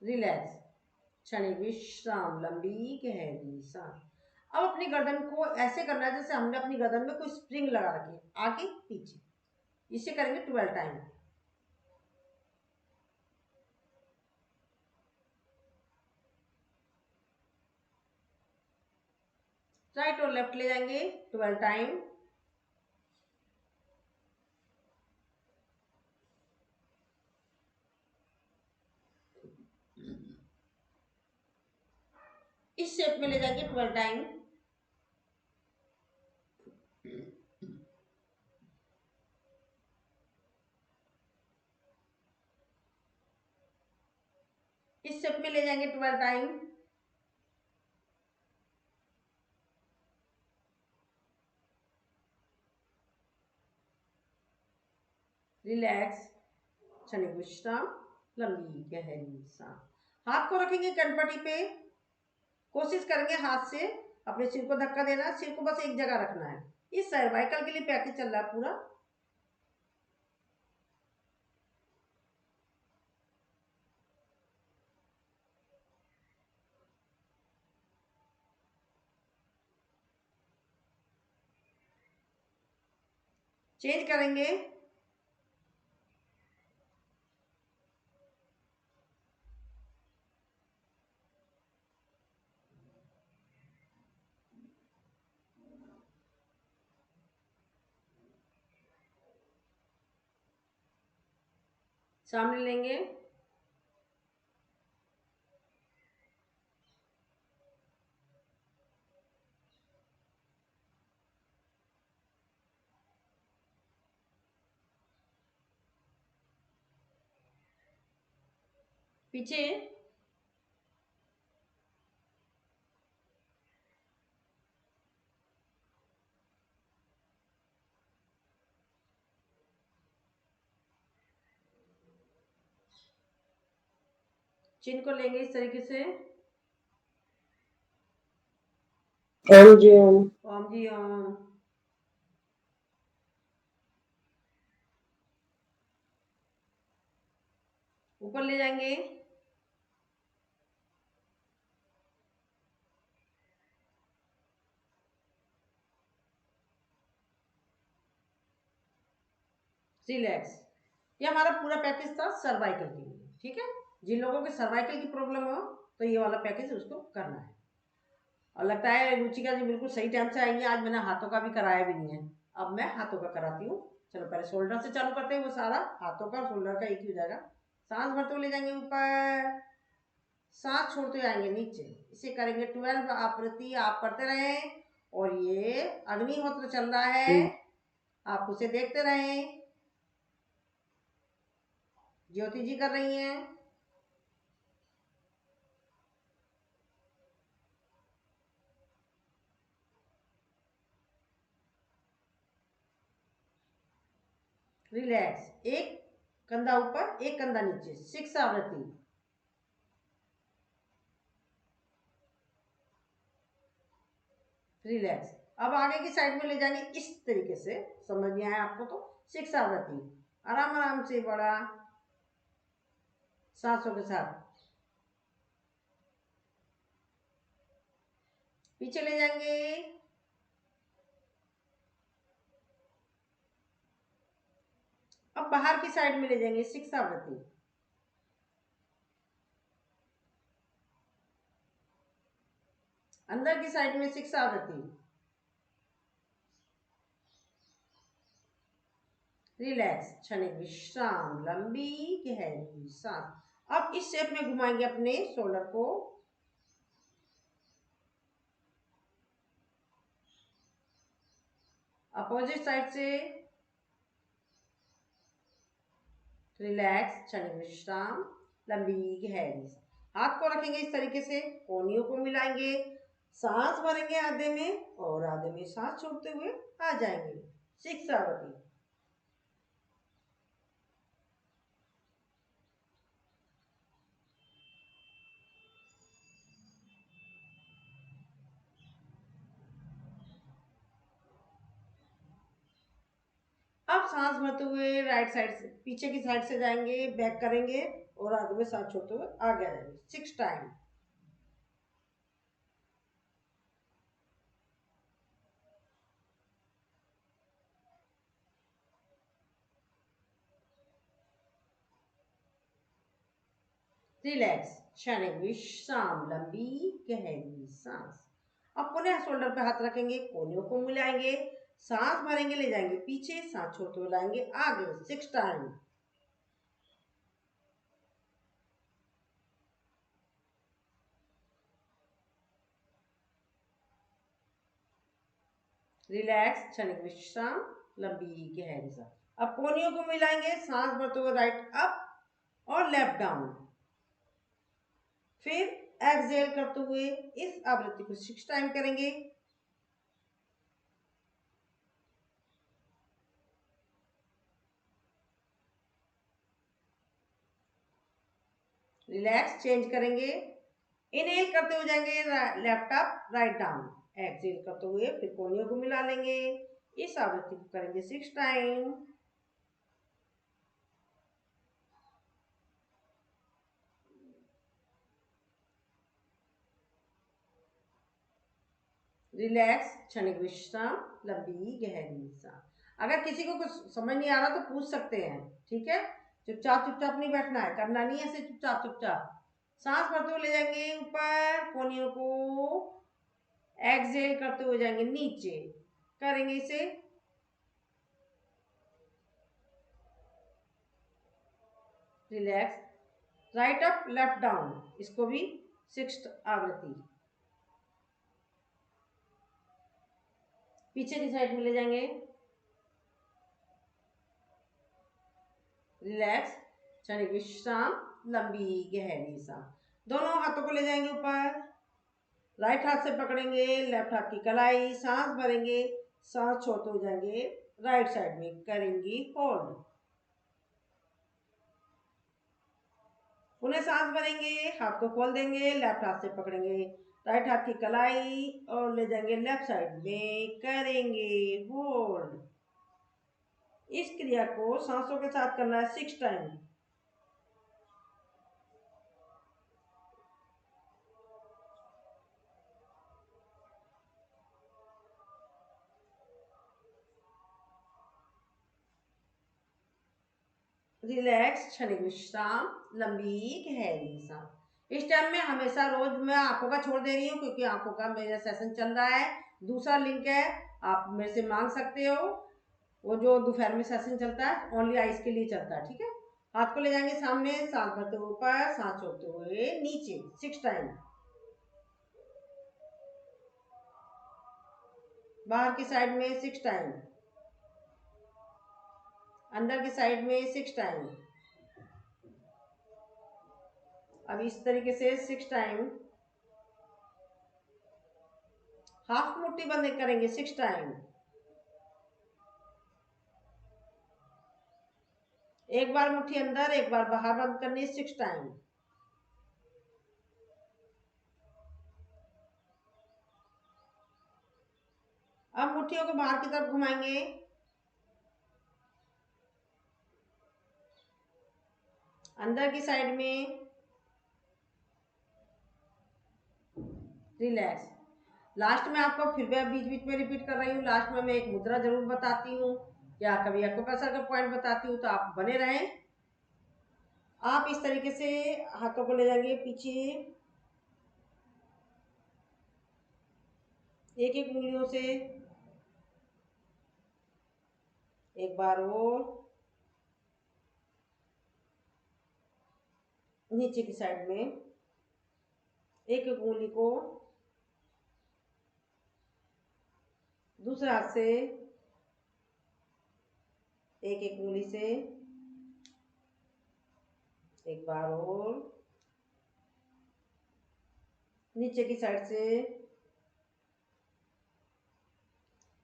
रिलैक्स, क्षणिक विश्राम, लंबी गहरी सांस। अब अपनी गर्दन को ऐसे करना है जैसे हमने अपनी गर्दन में कोई स्प्रिंग लगा रखी है, आगे पीछे। इसे करेंगे 12 टाइम। राइट और लेफ्ट ले जाएंगे 12 टाइम। इस शेप में ले जाएंगे 12 टाइम। इस शेप में ले जाएंगे 12 टाइम। रिलैक्स, क्षणिक विश्राम, लंबी गहरी सांस। हाथ को रखेंगे कनपटी पे। कोशिश करेंगे हाथ से अपने सिर को धक्का देना, सिर को बस एक जगह रखना है। इस सर्वाइकल के लिए पैकेज चल रहा है पूरा। चेंज करेंगे। सामने लेंगे। पीछे। चिन्ह को लेंगे इस तरीके से। ओम जी ओम। ओम जी ओम। ऊपर ले जाएंगे। रिलैक्स। ये हमारा पूरा पैकेज था सर्वाइकल के लिए, ठीक है। जिन लोगों के सर्वाइकल की प्रॉब्लम हो तो ये वाला पैकेज उसको करना है। और लगता है रुचिका जी बिल्कुल सही टाइम से आएंगे। आज मैंने हाथों का भी कराया भी नहीं है, अब मैं हाथों का कराती हूँ। चलो पहले शोल्डर से चालू करते हैं, वो सारा हाथों का शोल्डर का एक ही हो जाएगा। सांस भरते हुए ले जाएंगे ऊपर, सांस छोड़ते हुए आएंगे नीचे। इसे करेंगे 12 आवृत्ति। आप करते रहें और ये अग्निहोत्र चल रहा है, आप उसे देखते रहें। ज्योति जी कर रही हैं। रिलैक्स, एक कंधा ऊपर एक कंधा नीचे, 6 आवृत्ति। रिलैक्स। अब आगे की साइड में ले जाएंगे इस तरीके से, समझ में आया आपको तो। 6 आवृत्ति आराम आराम से, बड़ा सांसों के साथ। पीछे ले जाएंगे। अब बाहर की साइड में ले जाएंगे 6 आवृत्ति। अंदर की साइड में 6 आवृत्ति। रिलैक्स, क्षणिक विश्राम, लंबी गहरी सांस। अब इस शेप में घुमाएंगे अपने शोल्डर को। अपोजिट साइड से। रिलैक्स, क्षणिक विश्राम, लंबी गहरी। हाथ को रखेंगे इस तरीके से, कोहनियों को मिलाएंगे, सांस भरेंगे आधे में और आधे में सांस छोड़ते हुए आ जाएंगे। 6 आवृत्ति। अब सांस भरते हुए राइट साइड से, पीछे की साइड से जाएंगे, बैक करेंगे और आधे में सांस छोड़ते हुए आगे आ जाएंगे। 6 टाइम। रिलैक्स, क्षणिक विश्राम, लंबी गहरी सांस। अब पुनः शोल्डर पे हाथ रखेंगे, कोहनियों को मिलाएंगे, सांस भरेंगे, ले जाएंगे पीछे, सांस छोड़ते हुए लाएंगे आगे। 6 टाइम। रिलैक्स, क्षणिक विश्राम, लंबी गहरी सांस। अब कोहनियों को मिलाएंगे, सांस भरते हुए राइट अप और लेफ्ट डाउन। फिर एक्सहेल करते हुए इस आवृत्ति को 6 टाइम करेंगे। रिलैक्स, चेंज करेंगे। इनहेल करते हुए जाएंगे left up write down. Exhale करते हुए फिर कोहनियों को मिला लेंगे। इस आवृत्ति को करेंगे 6 टाइम। रिलैक्स, क्षणिक विश्राम, लंबी गहरी सांस। अगर किसी को कुछ समझ नहीं आ रहा तो पूछ सकते हैं, ठीक है। चुपचाप चुपचाप नहीं बैठना है, करना नहीं है ऐसे चुपचाप चुपचाप। सांस भरते हुए ले जाएंगे ऊपर, कोहनियों को एक्सहेल करते हुए जाएंगे नीचे, करेंगे इसे। Relax, right up left down, इसको भी 6 आवृत्ति। पीछे की साइड में ले जाएंगे। रिलैक्स, क्षणिक विश्राम, लंबी गहरी सांस। दोनों हाथों को ले जाएंगे ऊपर, राइट हाथ से पकड़ेंगे लेफ्ट हाथ की कलाई, सांस भरेंगे, सांस छोड़ते हो जाएंगे राइट साइड में, करेंगे होल्ड। पुनः सांस भरेंगे, हाथ को खोल देंगे, लेफ्ट हाथ से पकड़ेंगे राइट हाथ की कलाई और ले जाएंगे लेफ्ट साइड में, करेंगे होल्ड। इस क्रिया को सांसों के साथ करना है 6 टाइम। रिलैक्स, क्षणिक विश्राम, लंबी गहरी सांस। इस टाइम में हमेशा रोज मैं आंखों का छोड़ दे रही हूँ क्योंकि आंखों का मेरा सेशन चल रहा है। दूसरा लिंक है, आप मेरे से मांग सकते हो। वो जो दोपहर में सेशन चलता है ओनली आइज के लिए चलता है, ठीक है। हाथ को ले जाएंगे सामने, सांस भरते हुए ऊपर, सांस छोड़ते हुए नीचे। 6 टाइम। बाहर की साइड में 6 टाइम। अंदर की साइड में 6 टाइम। अब इस तरीके से 6 टाइम। हाफ मुट्ठी बंद करेंगे 6 टाइम। एक बार मुट्ठी अंदर, एक बार बाहर बंद करनी है 6 टाइम। अब मुट्ठियों को बाहर की तरफ घुमाएंगे। अंदर की साइड में। रिलैक्स। लास्ट में आपको फिर मैं बीच बीच में रिपीट कर रही हूँ, लास्ट में मैं एक मुद्रा जरूर बताती हूँ या कभी एक्यूप्रेशर का पॉइंट बताती हूँ, तो आप बने रहें। आप इस तरीके से हाथों को ले जाएंगे पीछे, एक एक उंगलियों से एक बार और नीचे की साइड में एक एक उंगली को दूसरे हाथ से एक एक उंगली से एक बार और नीचे की साइड से।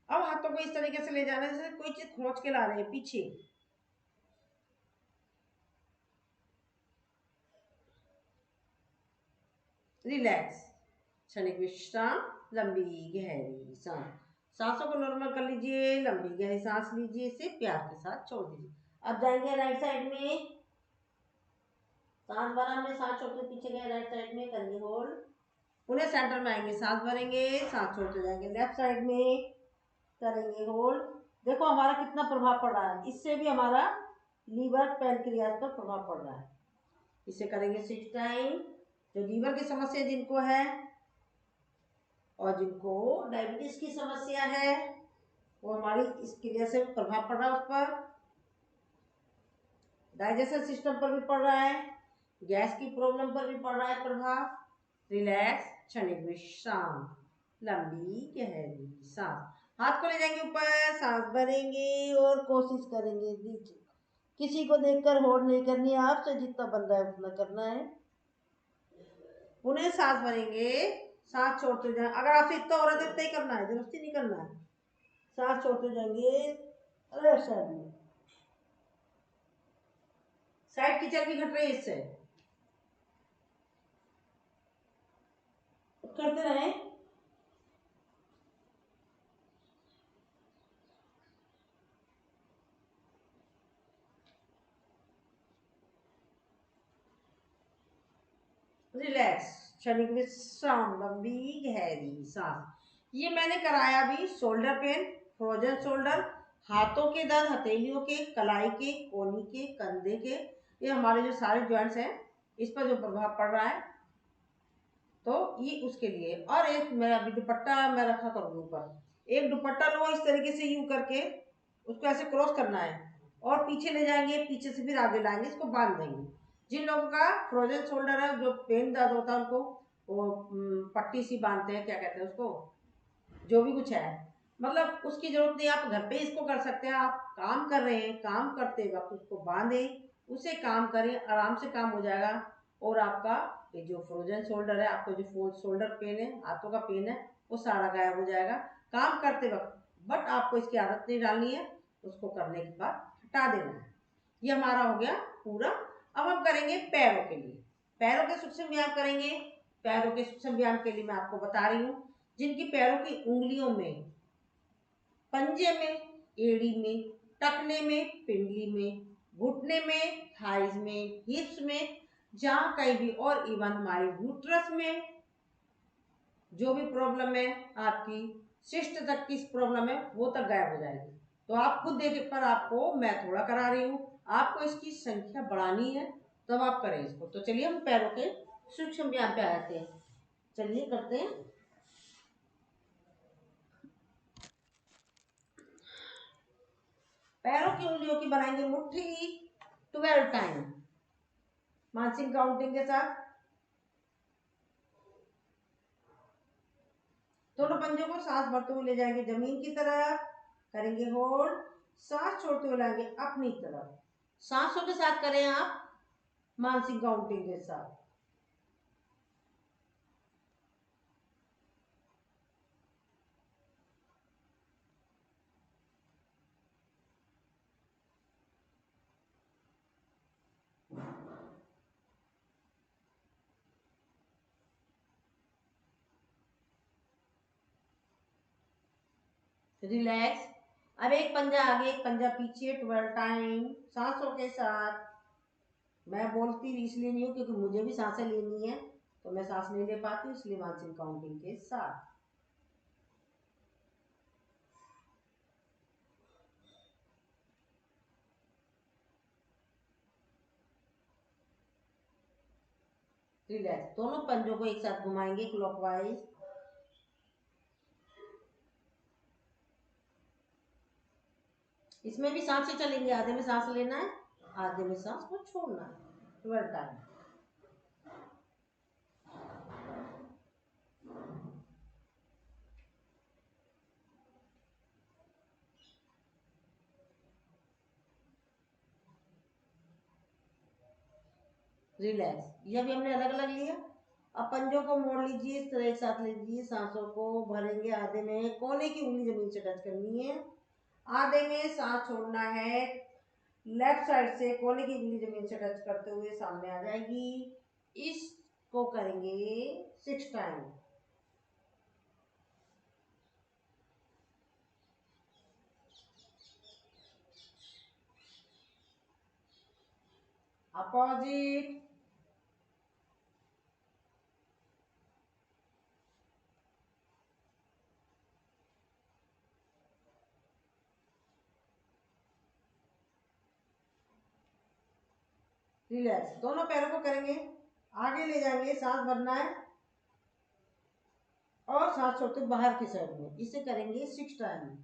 अब हाथों को इस तरीके से ले जाना है जैसे कोई चीज खींच के ला रहे हैं पीछे। रिलैक्स, क्षणिक विश्राम, लंबी गहरी सांस। सांसों को नॉर्मल कर लीजिए, लंबी गहरी सांस लीजिए, इसे प्यार के साथ छोड़ दीजिए। अब जाएंगे राइट साइड में, सांस भरा में सांस छोड़ते पीछे गए राइट साइड में, करेंगे होल्ड। पुनः सेंटर में आएंगे, सांस भरेंगे, सांस छोड़ते जाएंगे लेफ्ट साइड में, करेंगे होल्ड। देखो हमारा कितना प्रभाव पड़ रहा है, इससे भी हमारा लीवर पैनक्रियाज पर प्रभाव पड़ रहा है। इसे करेंगे 6 टाइम। जो लीवर की समस्या जिनको है और जिनको डायबिटीज की समस्या है वो हमारी इस क्रिया से प्रभाव पड़ रहा है, उस पर डाइजेशन सिस्टम पर भी पड़ रहा है, गैस की प्रॉब्लम पर भी पड़ रहा है प्रभाव। रिलैक्स, क्षणिक विश्राम, लंबी गहरी सांस। हाथ को ले जाएंगे ऊपर, सांस भरेंगे और कोशिश करेंगे नीचे। किसी को देखकर होड़ नहीं करनी है, आपसे जितना बन रहा है उतना करना है। पुनः सांस भरेंगे, सांस छोड़ते जाए। अगर आपसे इतना हो रहा है तो इतना ही करना है, जबरदस्ती नहीं करना है। सांस छोड़ते जाएंगे। अरे साइड में साइड की चर्बी घट रही है, इससे करते रहे। रिलैक्स, क्षणिक विश्राम, लंबी गहरी सांस। ये मैंने कराया अभी शोल्डर पेन, फ्रोजन शोल्डर, हाथों के दर्द, हथेलियों के, कलाई के, कोहनी के, कंधे के, ये हमारे जो सारे जॉइंट्स हैं इस पर जो प्रभाव पड़ रहा है, तो ये उसके लिए। और एक मेरा अभी दुपट्टा मैं रखा करूँगी ऊपर, एक दुपट्टा लो इस तरीके से यूं करके उसको ऐसे क्रॉस करना है और पीछे ले जाएंगे, पीछे से फिर आगे लाएंगे, इसको बांध देंगे। जिन लोगों का फ्रोजन शोल्डर है, जो पेन दर्द होता है उनको वो पट्टी सी बांधते हैं, क्या कहते हैं उसको, जो भी कुछ है, मतलब उसकी जरूरत नहीं, आप घर पे इसको कर सकते हैं। आप काम कर रहे हैं, काम करते वक्त उसको बांधें, उसे काम करें, आराम से काम हो जाएगा। और आपका ये जो फ्रोजन शोल्डर है, आपको जो शोल्डर पेन है, हाथों का पेन है, वो सारा गायब हो जाएगा काम करते वक्त। बट आपको इसकी आदत नहीं डालनी है, उसको करने के बाद हटा देना है। ये हमारा हो गया पूरा। अब हम करेंगे पैरों के लिए, पैरों के सूक्ष्म व्यायाम करेंगे। पैरों के सूक्ष्म व्यायाम के लिए मैं आपको बता रही हूँ, जिनकी पैरों की उंगलियों में, पंजे में, एड़ी में, टखने में, पिंडली में, घुटने में, थाइज में, हिप्स में, जहां कहीं भी, और इवन हमारे यूट्रस में जो भी प्रॉब्लम है आपकी, शिष्ट तक की प्रॉब्लम है, वो तक गायब हो जाएगी। तो आप खुद देख पर, आपको मैं थोड़ा करा रही हूँ, आपको इसकी संख्या बढ़ानी है तब आप करें इसको। तो चलिए हम पैरों के सूक्ष्म व्यायाम पे आते हैं, चलिए करते हैं। पैरों की उंगलियों की बनाएंगे मुट्ठी 12 टाइम मानसिक काउंटिंग के साथ। दोनों पंजों को सांस भरते हुए ले जाएंगे जमीन की तरफ, करेंगे होल्ड, सांस छोड़ते हुए लाएंगे अपनी तरफ। सांसों के साथ करें आप, मानसिक काउंटिंग के साथ। रिलैक्स। अब एक पंजा आगे, एक पंजा पीछे 12 टाइम सांसों के साथ। मैं बोलती इसलिए नहीं हूँ क्योंकि मुझे भी सांसें लेनी है, तो मैं सांस नहीं ले पाती, इसलिए मानसिक काउंटिंग के साथ। रिलैक्स, दोनों पंजों को एक साथ घुमाएंगे क्लॉकवाइज। इसमें भी सांस से चलेंगे, आधे में सांस लेना है, आधे में सांस को छोड़ना है, 12 टाइम। रिलैक्स। ये भी हमने अलग अलग लिया। अब पंजों को मोड़ लीजिए, इस तरह एक साथ लीजिए, सांसों को भरेंगे, आधे में कोने की उंगली जमीन से टच करनी है, आधे में सांस छोड़ना है, लेफ्ट साइड से कोने की उंगली जमीन से टच करते हुए सामने आ जाएगी। इसको करेंगे 6 टाइम। अपोजिट। रिलैक्स। दोनों पैरों को करेंगे, आगे ले जाएंगे, सांस भरना है और सांस छोड़ते हुए बाहर की साइड में। इसे करेंगे 6 टाइम।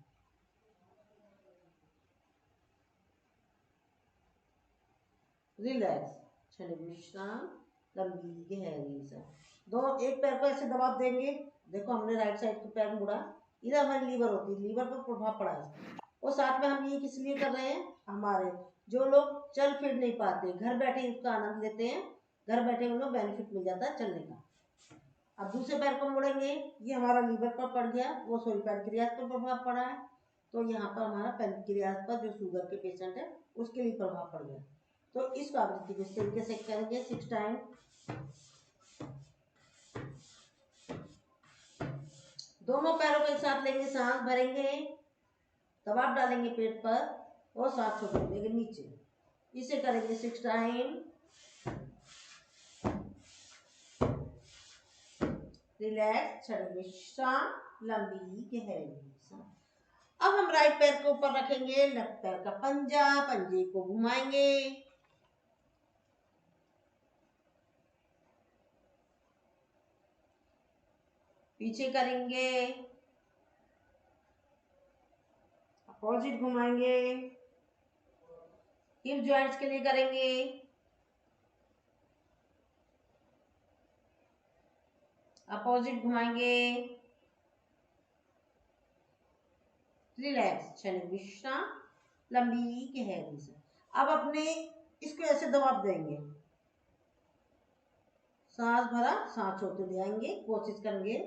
रिलैक्स, क्षणिक विश्राम, लंबी गहरी सांस। दो एक पैर को ऐसे दबाव देंगे, देखो हमने राइट साइड के पैर मुड़ा, इधर हमारी लीवर होती है, लीवर पर प्रभाव पड़ा है। और साथ में हम ये किस लिए कर रहे हैं, हमारे जो लोग चल फिर नहीं पाते, घर बैठे इसका आनंद लेते हैं, घर बैठे उन्हें बेनिफिट मिल जाता है चलने का। अब दूसरे पैर को मुड़ेंगे, ये हमारा लीवर पर पड़ गया, वो सॉरी पैनक्रियाज पर प्रभाव पड़ा है, तो यहाँ पर हमारा पैनक्रियाज पर, जो शुगर के पेशेंट है उसके लिए प्रभाव पड़ गया। तो इस आवृत्ति को इस तरीके से करेंगे 6 टाइम। दोनों पैरों को एक साथ लेंगे, सांस भरेंगे, दबाव डालेंगे पेट पर और सांस छोड़ देंगे नीचे। इसे करेंगे 6 टाइम। रिलैक्स, क्षणिक विश्राम, लंबी गहरी सांस। अब हम राइट पैर के ऊपर रखेंगे, लेफ्ट पैर का पंजा, पंजे को घुमाएंगे, पीछे करेंगे, अपोजिट घुमाएंगे, हिप जॉइंट्स के लिए करेंगे, अपोजिट घुमाएंगे। रिलैक्स, क्षणिक विश्राम, लंबी गहरी सांस। अब अपने इसको ऐसे दबाव देंगे, सांस भरा, सांस छोड़ते ले आएंगे, कोशिश करेंगे।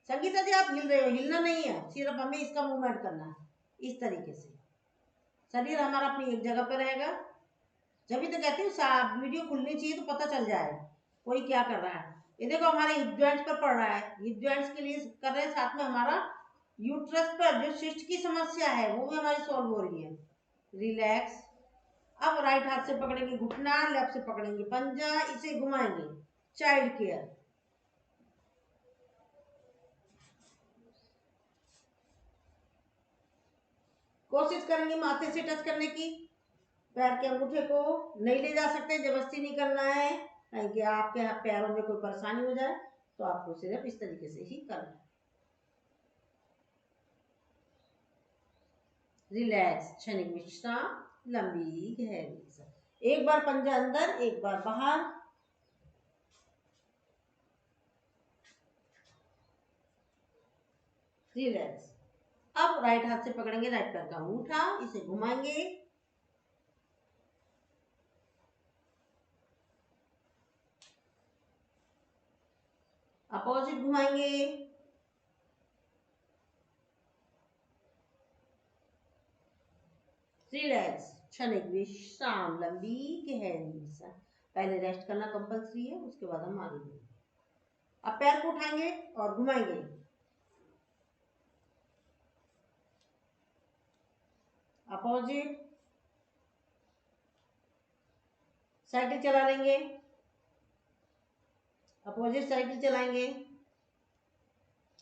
संगीता जी आप हिल रहे हो, हिलना नहीं है, सिर्फ हमें इसका मूवमेंट करना है, इस तरीके से शरीर हमारा अपनी एक जगह पर रहेगा। जब भी तो कहती हूँ वीडियो खुलनी चाहिए तो पता चल जाए कोई क्या कर रहा है। ये देखो हमारे हिप जॉइंट्स पर पड़ रहा है, हिप जॉइंट्स के लिए कर रहे हैं, साथ में हमारा यूट्रस पर जो सिस्ट की समस्या है वो भी हमारी सॉल्व हो रही है। रिलैक्स। अब राइट हाथ से पकड़ेंगे घुटना, लेफ्ट से पकड़ेंगे पंजा, इसे घुमाएंगे, चाइल्ड केयर। कोशिश करेंगे माथे से टच करने की, पैर के अंगूठे को नहीं ले जा सकते, जबरदस्ती नहीं करना है, कि आपके पैरों में कोई परेशानी हो जाए, तो आपको सिर्फ इस तरीके से ही करना है। रिलैक्स, क्षणिक विश्राम, लंबी गहरी सांस। एक बार पंजा अंदर, एक बार बाहर। रिलैक्स। अब राइट हाथ से पकड़ेंगे राइट पैर का अंगूठा, इसे घुमाएंगे, अपोजिट घुमाएंगे, रिलैक्स, क्षणिक विश्राम, लंबी गहरी सांस। पहले रेस्ट करना कंपल्सरी है, उसके बाद हम आगे बढ़ेंगे। अब पैर को उठाएंगे और घुमाएंगे, अपोजिट, साइकिल चला लेंगे, अपोजिट साइकिल चलाएंगे।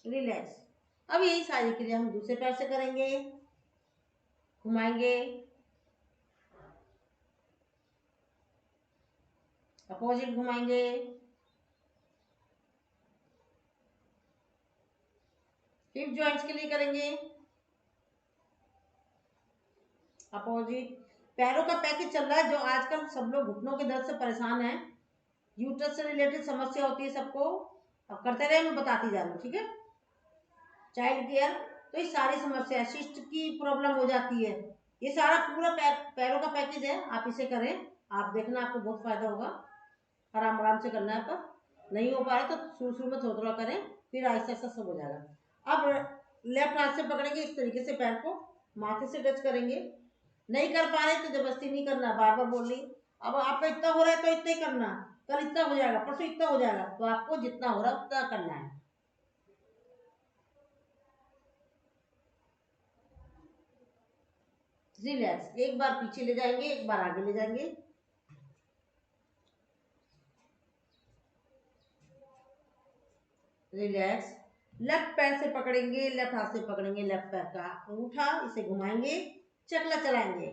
रिलैक्स। अब यही सारी क्रिया हम दूसरे पैर से करेंगे, घुमाएंगे, अपोजिट घुमाएंगे, हिप जॉइंट्स के लिए करेंगे, अपोजिट। पैरों का पैकेज चल रहा है। जो आजकल सब लोग घुटनों के दर्द से परेशान हैं, यूट्रस से रिलेटेड समस्या होती है सबको, अब करते रहे, मैं बताती जा रही हूँ, ठीक है। चाइल्ड केयर, तो ये सारी समस्या, सिस्ट की प्रॉब्लम हो जाती है, ये सारा पूरा पैरों का पैकेज है। आप इसे करें, आप देखना आपको बहुत फायदा होगा। आराम आराम से करना है, पर नहीं हो पा रहा तो शुरू शुरू में थोड़ा थोड़ा करें, फिर आहिस्ता आहिस्ता सब हो जाएगा। अब लेफ्ट हाथ से पकड़ेंगे इस तरीके से, पैर को माथे से टच करेंगे। नहीं कर पा रहे तो जबरदस्ती नहीं करना, बार बार बोल रही। अब आपका इतना हो रहा है तो इतना ही करना, कल इतना हो जाएगा, परसों इतना हो जाएगा, तो आपको जितना हो रहा है उतना करना है। रिलैक्स, एक बार पीछे ले जाएंगे, एक बार आगे ले जाएंगे। रिलैक्स, लेफ्ट पैर से पकड़ेंगे, लेफ्ट हाथ से पकड़ेंगे, लेफ्ट पैर का अंगूठा, इसे घुमाएंगे, चकला चलाएंगे।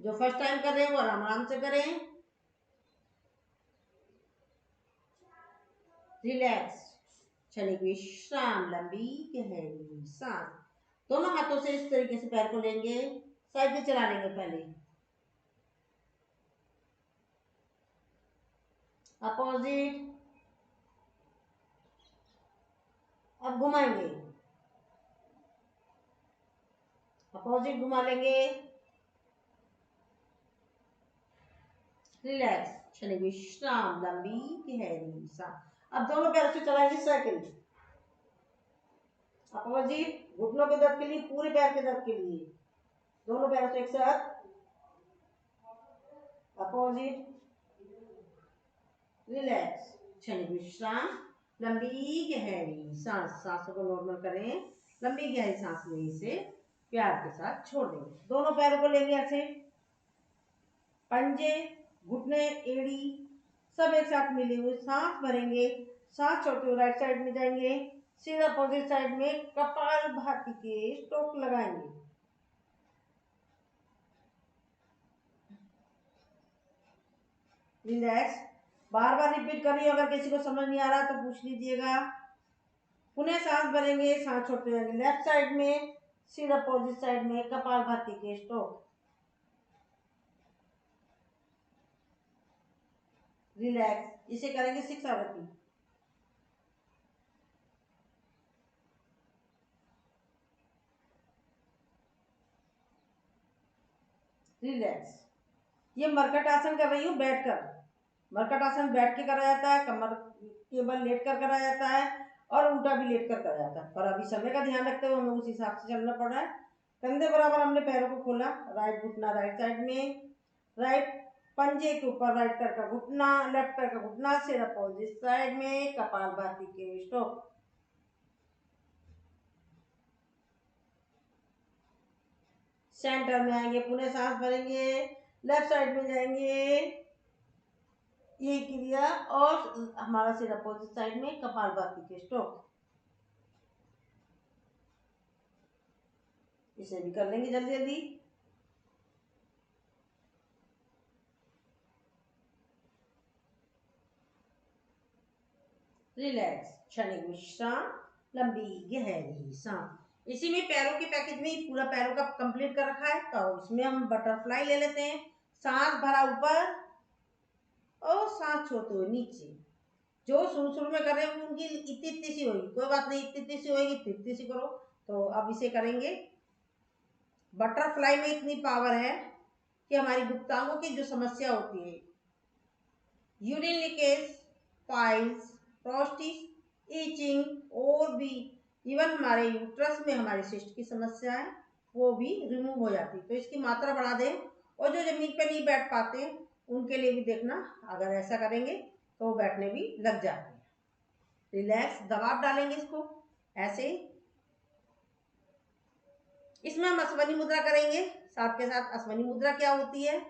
जो फर्स्ट टाइम कर रहे हैं वो आराम आराम से करें। रिलैक्स, क्षणिक विश्राम, लंबी गहरी सांस। दोनों हाथों से इस तरीके से पैर को लेंगे, साइड में चला लेंगे पहले, अपोजिट। अब घुमाएंगे, अपोजिट घुमा लेंगे। रिलैक्स, क्षणिक विश्राम, लंबी गहरी सांस। अब दोनों पैरों से चलाएंगे साइकिल, अपोजिट, घुटनों के दर्द के लिए, पूरे पैर के दर्द के लिए, दोनों पैरों से एक साथ, अपोजिट। रिलैक्स, क्षणिक विश्राम, लंबी गहरी सांस। सांसों को नॉर्मल करें, लंबी गहरी सांस लेने से प्यार के साथ छोड़ देंगे। दोनों पैरों को लेंगे ऐसे, पंजे, घुटने, एड़ी सब एक साथ मिले हुए, सांस भरेंगे, सांस छोड़ते हुए राइट साइड में जाएंगे, सीधा अपोजिट साइड में कपाल भाती के स्ट्रोक लगाएंगे। रिलैक्स, बार बार रिपीट कर रही हूँ, अगर किसी को समझ नहीं आ रहा तो पूछ लीजिएगा। पुनः सांस भरेंगे, सांस छोड़ते जाएंगे, लेफ्ट साइड में, सीधा अपोजिट साइड में कपाल भाती के स्ट्रोक। रिलैक्स, इसे करेंगे 6 आवृत्ति। रिलैक्स, ये मरकट आसन कर रही हूँ बैठकर। मरकट आसन बैठ के करा जाता है, कमर केवल लेट कर करा जाता है, और उल्टा भी लेट कर करा जाता है, पर अभी समय का ध्यान रखते हुए हमें उस हिसाब से चलना पड़ रहा है। कंधे बराबर हमने पैरों को खोला, राइट घुटना राइट साइड में, राइट पंजे के ऊपर राइट पैर का घुटना, लेफ्ट पैर का घुटना, सिर अपोजिट साइड में, कपालभाति के स्ट्रोक। सेंटर में आएंगे, पुनः सांस भरेंगे, लेफ्ट साइड में जाएंगे, ये क्रिया, और हमारा सिर अपोजिट साइड में, कपालभाति के स्ट्रोक। इसे भी कर लेंगे जल्दी जल्दी। रिलैक्स, क्षणिक विश्राम, लंबी गहरी सांस। इसी में पैरों के पैकेज में ही पूरा पैरों का कंप्लीट कर रखा है, तो इसमें हम बटरफ्लाई ले लेते हैं। सांस भरा ऊपर और सांस छोड़ते हुए नीचे। जो शुरू शुरू में कर रहे हैं उनकी इतनी इतनी सी होगी, कोई बात नहीं, इतनी इतनी सी होगी, इतनी इतनी सी करो। तो अब इसे करेंगे। बटरफ्लाई में इतनी पावर है कि हमारी गुप्तांगों की जो समस्या होती है, urine leakage, piles, prostate, itching, और भी इवन हमारे यूट्रस में हमारी सिस्ट की समस्या है, वो भी रिमूव हो जाती है। तो इसकी मात्रा बढ़ा दें, और जो जमीन पे नहीं बैठ पाते उनके लिए भी देखना, अगर ऐसा करेंगे तो वो बैठने भी लग जाते हैं। रिलैक्स, दबाव डालेंगे इसको ऐसे। इसमें हम अश्वनी मुद्रा करेंगे, साथ के साथ अश्वनी मुद्रा क्या होती है,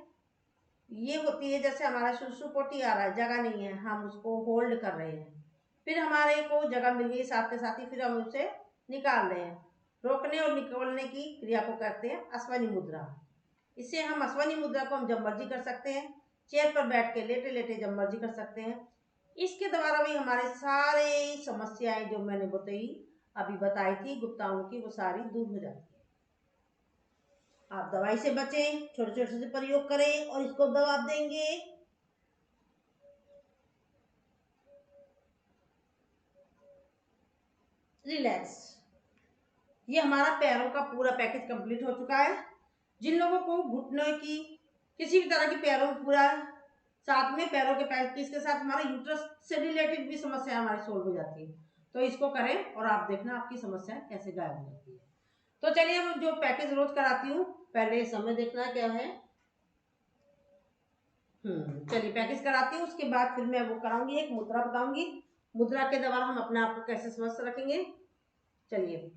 ये होती है जैसे हमारा सुसुपोटी आ रहा है, जगह नहीं है, हम उसको होल्ड कर रहे हैं, फिर हमारे को जगह मिल गई, साथ के साथ ही फिर हम उसे निकाल रहे हैं। रोकने और निकालने की क्रिया को करते हैं अश्वनी मुद्रा। इससे हम अश्वनी मुद्रा को हम जब मर्जी कर सकते हैं, चेयर पर बैठ के लेटे लेटे जब मर्जी कर सकते हैं। इसके द्वारा भी हमारे सारे समस्याएं जो मैंने बताई अभी बताई थी गुप्ताणु की, वो सारी दूर हो जाती है। आप दवाई से बचें, छोटे छोटे से प्रयोग करें और इसको दवा देंगे। रिलैक्स। ये हमारा पैरों का पूरा पैकेज कंप्लीट हो चुका है। जिन लोगों को घुटनों की किसी भी तरह की पैरों में पूरा, साथ में पैरों के पैकेज के साथ हमारे यूट्रस से रिलेटेड भी समस्या हमारी सोल्व हो जाती है। तो इसको करें और आप देखना आपकी समस्या कैसे गायब हो जाती है। तो चलिए हम जो पैकेज रोज कराती हूँ, पहले समय देखना क्या है। चलिए पैकेज कराती हूँ, उसके बाद फिर मैं वो कराऊंगी, एक मुद्रा बताऊंगी। मुद्रा के द्वारा हम अपने आप को कैसे स्वस्थ रखेंगे। चलिए,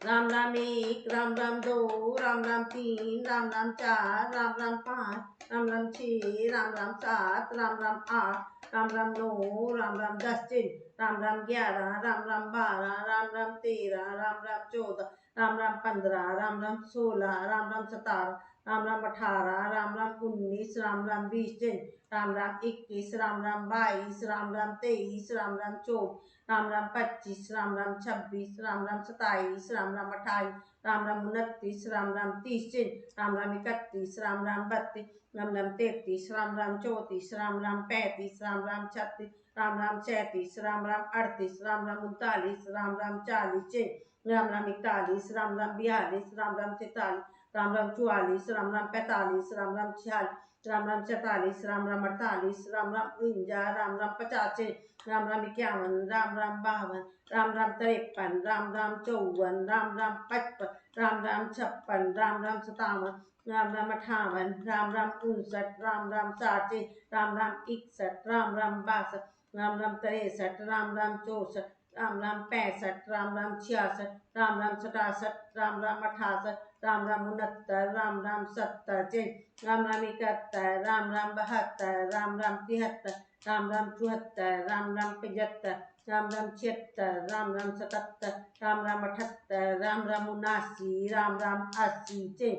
राम राम 1, राम राम 2, राम राम 3, राम राम 4, राम राम 5, राम राम 6, राम राम 7, राम राम 8, राम राम 9, राम राम 10, राम राम 11, राम राम 12, राम राम 13, राम राम 14, राम राम 15, राम राम 16, राम राम 17, राम राम 18, राम राम 19, राम राम 20, राम राम 21, राम राम 22, राम राम 23, राम राम 24, राम राम 25, राम राम 26, राम राम 27, राम राम 28, राम राम 29, राम राम 30, राम राम 31, राम राम 32, राम राम 33, राम राम 34, राम राम 35, राम राम 36, राम राम 37, राम राम 38, राम राम 39, राम राम 40, राम राम 41, राम राम 42, राम राम 43, राम राम 44, राम राम 45, राम राम 46, राम राम 47, राम राम 48, राम राम 49, राम राम 50, राम राम 51, राम राम 52, राम राम 53, राम राम 54, राम राम 55, राम राम 56, राम राम 57, राम राम 58, राम राम 59, राम राम 60, राम राम 61, राम राम 62, राम राम 63, राम राम 64, राम राम 65, राम राम 66, राम राम 67, राम राम 68, राम राम 69, राम राम 70, राम राम 71, राम राम 72, राम राम 73, राम राम 74, राम राम 75, राम राम 76, राम राम 77, राम राम 78, राम राम 79, राम राम 80,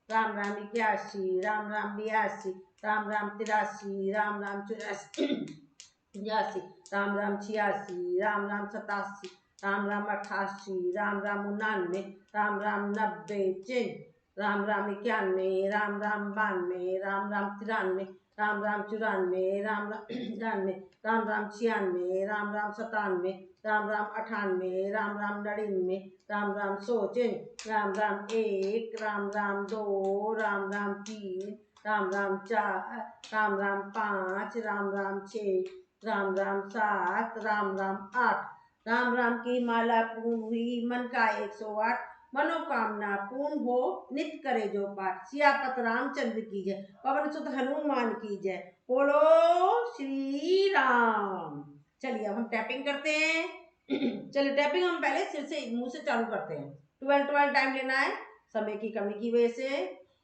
राम राम 81, राम राम 82, राम राम 83, राम राम 84, 85, राम राम 86, राम राम 87, राम राम 88, राम राम 99, राम राम 90, राम राम 91, राम राम 92, राम राम 93, राम राम 94, राम राम 93, राम राम 96, राम राम 97, राम राम 98, राम राम 99, राम राम 100, राम राम 1, राम राम 2, राम राम 3, राम राम 4, राम राम 5, राम राम 6, राम राम 7, राम राम 8, राम राम की माला पूर्ण हुई, मन का 108, मनोकामना पूर्ण हो, नित्य करे जो पाठ। सियापत रामचंद्र की जय, पवन सुत हनुमान की जय, बोलो श्री राम। चलिए अब हम टैपिंग करते हैं। चलिए टैपिंग हम पहले सिर से मुंह से चालू करते हैं। 12 टाइम लेना है, समय की कमी की वजह से।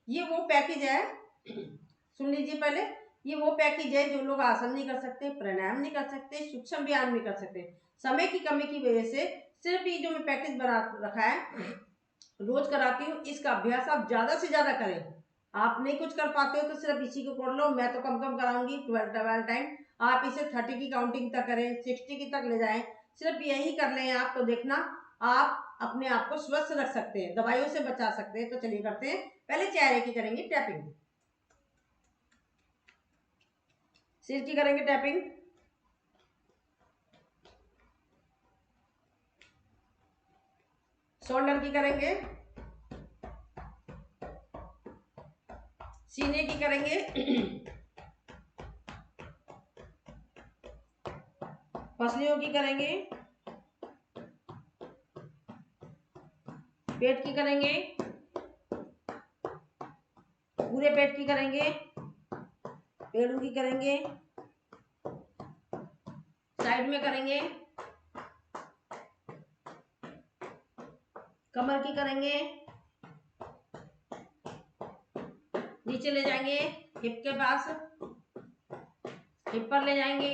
ये वो पैकेज है, सुन लीजिए पहले। ये वो पैकेज है जो लोग आसन नहीं कर सकते, प्राणायाम नहीं कर सकते, सूक्ष्म व्यायाम नहीं कर सकते, समय की कमी की वजह से सिर्फ ये जो मैं पैकेज बना रखा है, रोज कराती हूँ, इसका अभ्यास आप ज्यादा से ज्यादा करें। आप नहीं कुछ कर पाते हो तो सिर्फ इसी को कर लो। मैं तो कम कम कराऊंगी 12 टाइम, आप इसे 30 की काउंटिंग तक करें, 60 की तक ले जाएं, सिर्फ यही कर लें आप, तो देखना आप अपने आप को स्वस्थ रख सकते हैं, दवाइयों से बचा सकते हैं। तो चलिए करते हैं। पहले चेहरे की करेंगे टैपिंग, सिर की करेंगे टैपिंग, शोल्डर की करेंगे, सीने की करेंगे, पसलियों की करेंगे, पेट की करेंगे, पूरे पेट की करेंगे, पेड़ों की करेंगे, साइड में करेंगे, कमर की करेंगे, नीचे ले जाएंगे हिप के पास, हिप पर ले जाएंगे।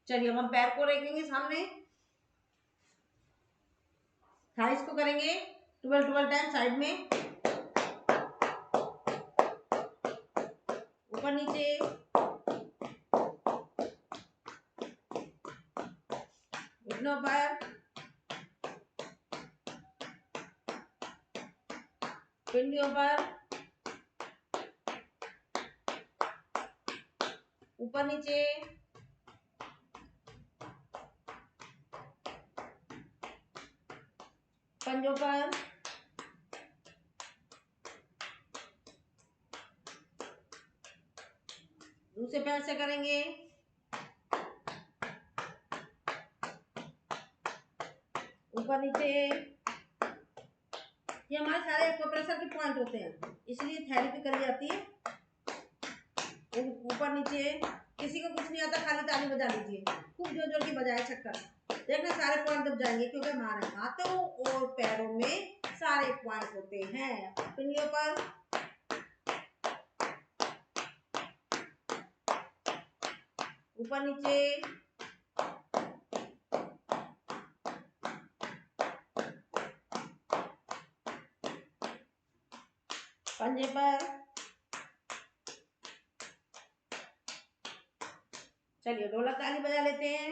चलिए अब हम पैर को रखेंगे सामने, थाइस को करेंगे 12 टाइम साइड में, ऊपर नीचे, पिन ऊपर, पिन के ऊपर, ऊपर नीचे, पंजों पर, दूसरे पैर से करेंगे, ऊपर नीचे। ये हमारे सारे एक्यूप्रेशर के पॉइंट होते हैं, इसलिए थेरेपी करी जाती है। ऊपर नीचे, किसी को कुछ नहीं आता खाली ताली बजा लीजिए, खूब जोर जोर की बजाए छक्कर, देखना सारे पॉइंट दब जाएंगे, क्योंकि हमारे हाथों और पैरों में सारे पॉइंट होते हैं। पिंडियों पर, ऊपर नीचे, पंजे पर। चलिए ढोलक ताली बजा लेते हैं,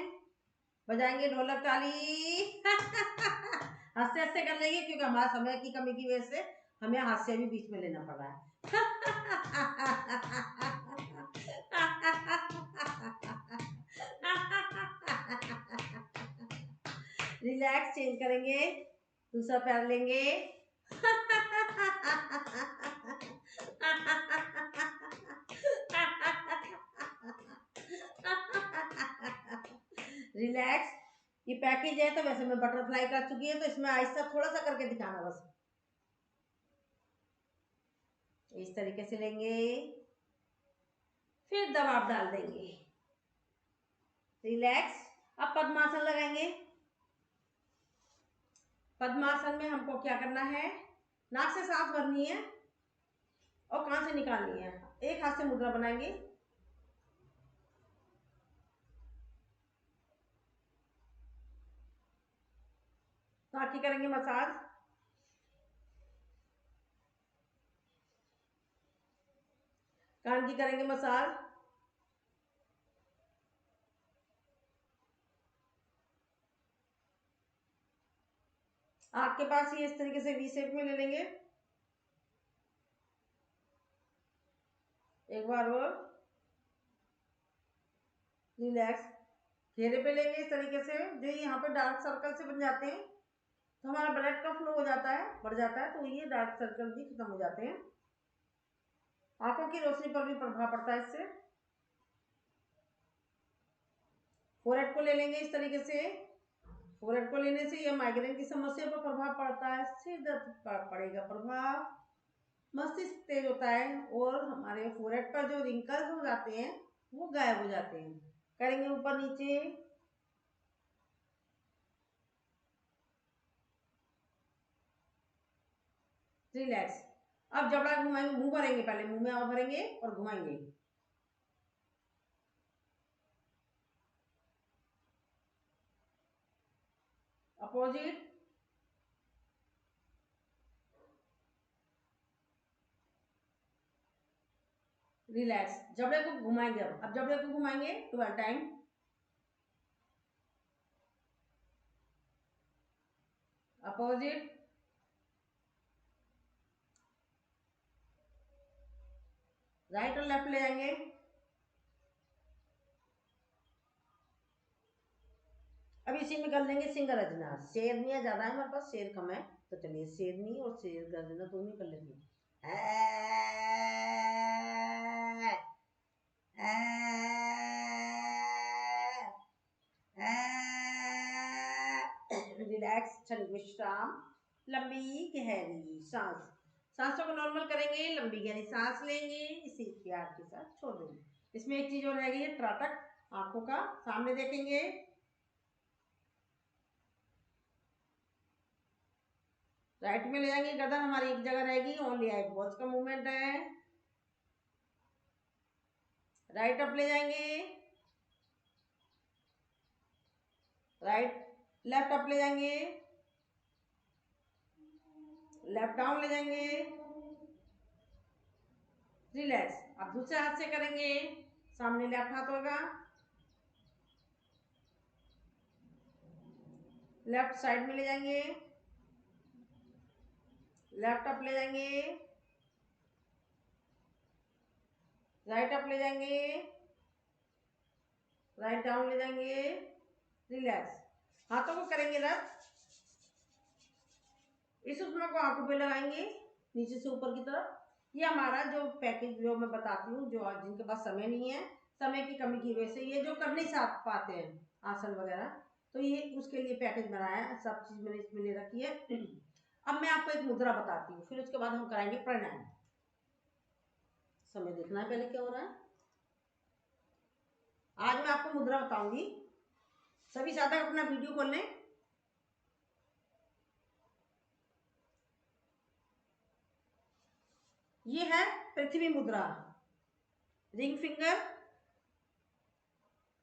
बजाएंगे ढोलक ताली। हंसते हंसते कर लेंगे, क्योंकि हमारा समय की कमी की वजह से हमें हास्य भी बीच में लेना पड़ रहा है। रिलैक्स, चेंज करेंगे, दूसरा पैर लेंगे। रिलैक्स। ये पैकेज है तो वैसे मैं बटरफ्लाई कर चुकी है, तो इसमें आहिस्ता थोड़ा सा करके दिखाना बस। इस तरीके से लेंगे, फिर दबाव डाल देंगे। रिलैक्स। अब पद्मासन लगाएंगे। पद्मासन में हमको क्या करना है, नाक से सांस भरनी है और कान से निकालनी है। एक हाथ से मुद्रा बनाएंगे, नाक की करेंगे मसाज, कान की करेंगे मसाज, आँख के पास ही इस तरीके से वी शेप में ले लेंगे। एक बार और, रिलैक्स। घेरे पे लेंगे इस तरीके से, जो यहाँ पे डार्क सर्कल से बन जाते हैं, तो हमारा ब्लड का फ्लो हो जाता है, बढ़ जाता है, तो ये डार्क सर्कल भी खत्म हो जाते हैं। आंखों की रोशनी पर भी प्रभाव पड़ता है इससे। फोरहेड को ले लेंगे इस तरीके से। फोरहेड को लेने से यह माइग्रेन की समस्या पर प्रभाव पड़ता है, सिर दर्द पर पड़ेगा प्रभाव, मस्तिष्क तेज होता है और हमारे फोरहेड पर जो रिंकल्स हो जाते हैं वो गायब हो जाते हैं। करेंगे ऊपर नीचे, रिलैक्स। अब जबड़ा घुमाएंगे, मुंह भरेंगे, पहले मुंह में हवा भरेंगे और घुमाएंगे। Opposite, relax. जबड़े को घुमाएंगे, अब जबड़े को घुमाएंगे 12 टाइम। अपोजिट, राइट और लेफ्ट ले जाएंगे। अब इसी में कर लेंगे सिंह गर्जना। शेरनियाँ ज्यादा है हमारे पास, शेर कम है, तो चलिए शेरनी और शेर गर्जना दोनों कर लेंगे। रिलैक्स, क्षणिक विश्राम, लंबी गहरी सांस। सांसों को नॉर्मल करेंगे, लंबी गहरी सांस लेंगे, इसी प्यार के साथ छोड़ देंगे। इसमें एक चीज और रह गई है, त्राटक। आंखों का सामने देखेंगे, राइट में ले जाएंगे, गर्दन हमारी एक जगह रहेगी, ओनली आईब्रोज का मूवमेंट है। राइट अप ले जाएंगे, राइट, लेफ्ट अप ले जाएंगे, लेफ्ट डाउन ले जाएंगे, रिलैक्स। अब दूसरे हाथ से करेंगे, सामने लेफ्ट हाथ होगा, लेफ्ट साइड में ले जाएंगे, लेफ्ट अप ले जाएंगे, राइट अप ले जाएंगे, राइट डाउन ले जाएंगे, रिलैक्स। हाथों को करेंगे रब, इस उपमा को आंखों पे लगाएंगे नीचे से ऊपर की तरफ। ये हमारा जो पैकेज जो मैं बताती हूँ, जो जिनके पास समय नहीं है, समय की कमी की वजह से ये जो कर नहीं पाते हैं आसन वगैरह, तो ये उसके लिए पैकेज बनाया है, सब चीज मैंने इसमें ले रखी है। अब मैं आपको एक मुद्रा बताती हूँ, फिर उसके बाद हम कराएंगे प्राणायाम। समय देखना है पहले क्या हो रहा है। आज मैं आपको मुद्रा बताऊंगी, सभी साधक अपना वीडियो खोल लें। ये है पृथ्वी मुद्रा, रिंग फिंगर,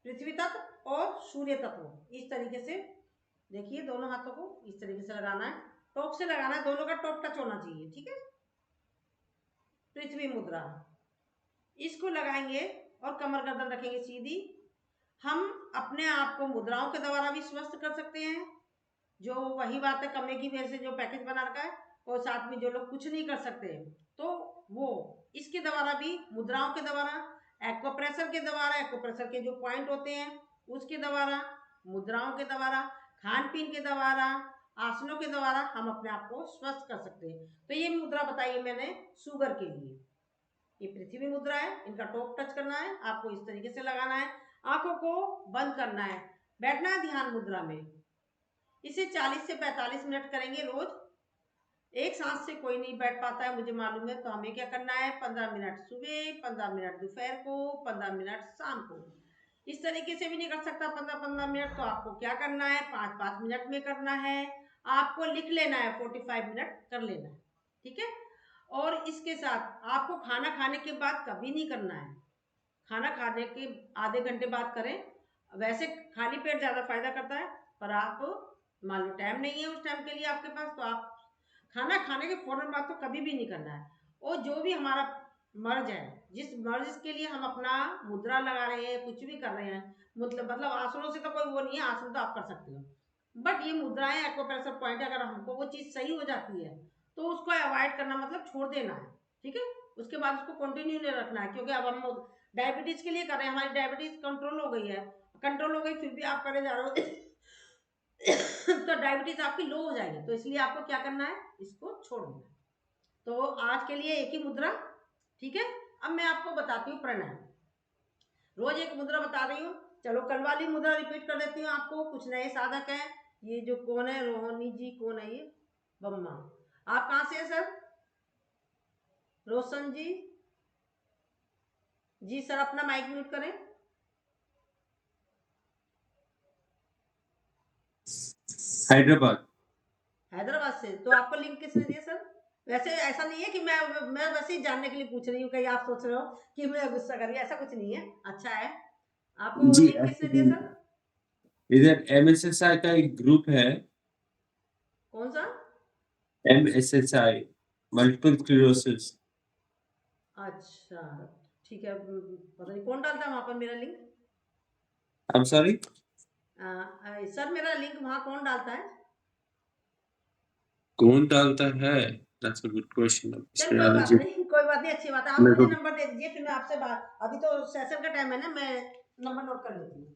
पृथ्वी तत्व और सूर्य तत्व। इस तरीके से देखिए, दोनों हाथों को इस तरीके से लगाना है, टॉप से लगाना है, दोनों का टॉप टच होना चाहिए, ठीक है। पृथ्वी मुद्रा, इसको लगाएंगे और कमर गर्दन रखेंगे सीधी। हम अपने आप को मुद्राओं के द्वारा भी स्वस्थ कर सकते हैं, जो वही बात है कमरे की वजह से जो पैकेज बना रखा है, और साथ में जो लोग कुछ नहीं कर सकते तो वो इसके द्वारा भी, मुद्राओं के द्वारा, एक्वाप्रेशर के द्वारा, एक्वाप्रेशर के जो पॉइंट होते हैं उसके द्वारा, मुद्राओं के द्वारा, खान पीन के द्वारा, आसनों के द्वारा हम अपने आप को स्वस्थ कर सकते हैं। तो ये मुद्रा बताई है मैंने शुगर के लिए। ये पृथ्वी मुद्रा है, इनका टॉप टच करना है, आपको इस तरीके से लगाना है, आंखों को बंद करना है, बैठना है ध्यान मुद्रा में। इसे 40 से 45 मिनट करेंगे रोज। एक सांस से कोई नहीं बैठ पाता है, मुझे मालूम है। तो हमें क्या करना है, 15 मिनट सुबह, 15 मिनट दोपहर को, 15 मिनट शाम को। इस तरीके से भी नहीं कर सकता 15-15 मिनट, तो आपको क्या करना है, 5-5 मिनट में करना है। आपको लिख लेना है, 45 मिनट कर लेना है, ठीक है। और इसके साथ आपको खाना खाने के बाद कभी नहीं करना है, खाना खाने के आधे घंटे बाद करें। वैसे खाली पेट ज़्यादा फायदा करता है, पर आप मान लो टाइम नहीं है उस टाइम के लिए आपके पास, तो आप खाना खाने के फौरन बाद तो कभी भी नहीं करना है। और जो भी हमारा मर्ज है, जिस मर्ज के लिए हम अपना मुद्रा लगा रहे हैं, कुछ भी कर रहे हैं, मतलब आसनों से तो कोई वो नहीं है, आसन तो आप कर सकते हो, बट ये मुद्राएं, एक्वाप्रेशर पॉइंट, अगर हमको वो चीज़ सही हो जाती है तो उसको अवॉइड करना, मतलब छोड़ देना है, ठीक है। उसके बाद उसको कंटिन्यू नहीं रखना है, क्योंकि अब हम डायबिटीज के लिए कर रहे हैं, हमारी डायबिटीज कंट्रोल हो गई है, कंट्रोल हो गई, फिर भी आप करे जा रहे हो तो डायबिटीज आपकी लो हो जाएगी, तो इसलिए आपको क्या करना है, इसको छोड़ देना है। तो आज के लिए एक ही मुद्रा, ठीक है। अब मैं आपको बताती हूँ प्राणायाम, रोज एक मुद्रा बता रही हूँ। चलो कल वाली मुद्रा रिपीट कर देती हूँ आपको। कुछ नए साधक हैं, ये जो कौन है, रोहनी जी कौन है, ये बम्मा, आप कहाँ से हैं सर? रोशन जी, जी सर अपना माइक म्यूट करें। हैदराबाद। हैदराबाद से, तो आपको लिंक किसने दिया सर? वैसे ऐसा नहीं है कि मैं वैसे ही जानने के लिए पूछ रही हूँ, कहीं आप सोच रहे हो कि मैं गुस्सा कर रही हूँ, ऐसा कुछ नहीं है। अच्छा है, आपको जी लिंक किसने दिया सर? इधर MSSI का एक ग्रुप है, कौन सा? MSSI, multiple sclerosis. अच्छा ठीक है, पता नहीं कौन डालता है वहां पर मेरा link. I am sorry sir मेरा लिंक वहां कौन डालता है? कौन डालता है? That's a good question. चल कोई बात नहीं, कोई बात नहीं, अच्छी बात है। आप मेरे मुझे को नंबर दे दीजिए, फिर मैं आपसे बात, अभी तो सेशन का टाइम है ना, मैं नंबर नोट कर लेती हूँ।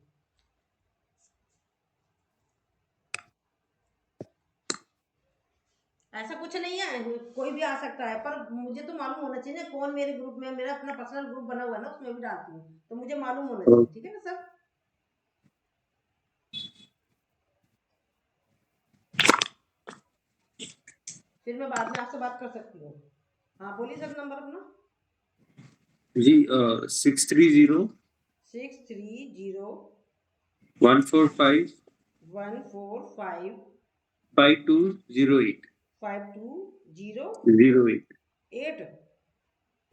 ऐसा कुछ नहीं है, कोई भी आ सकता है, पर मुझे तो मालूम होना चाहिए ना कौन मेरे ग्रुप में, मेरा अपना पर्सनल ग्रुप बना हुआ है ना, उसमें भी डालती हूँ, तो मुझे मालूम होना चाहिए, ठीक है ना सर। फिर मैं बाद में आपसे बात कर सकती हूँ। हाँ बोलिए सर, नंबर अपना। जी 630 630 145 145 5208 5208।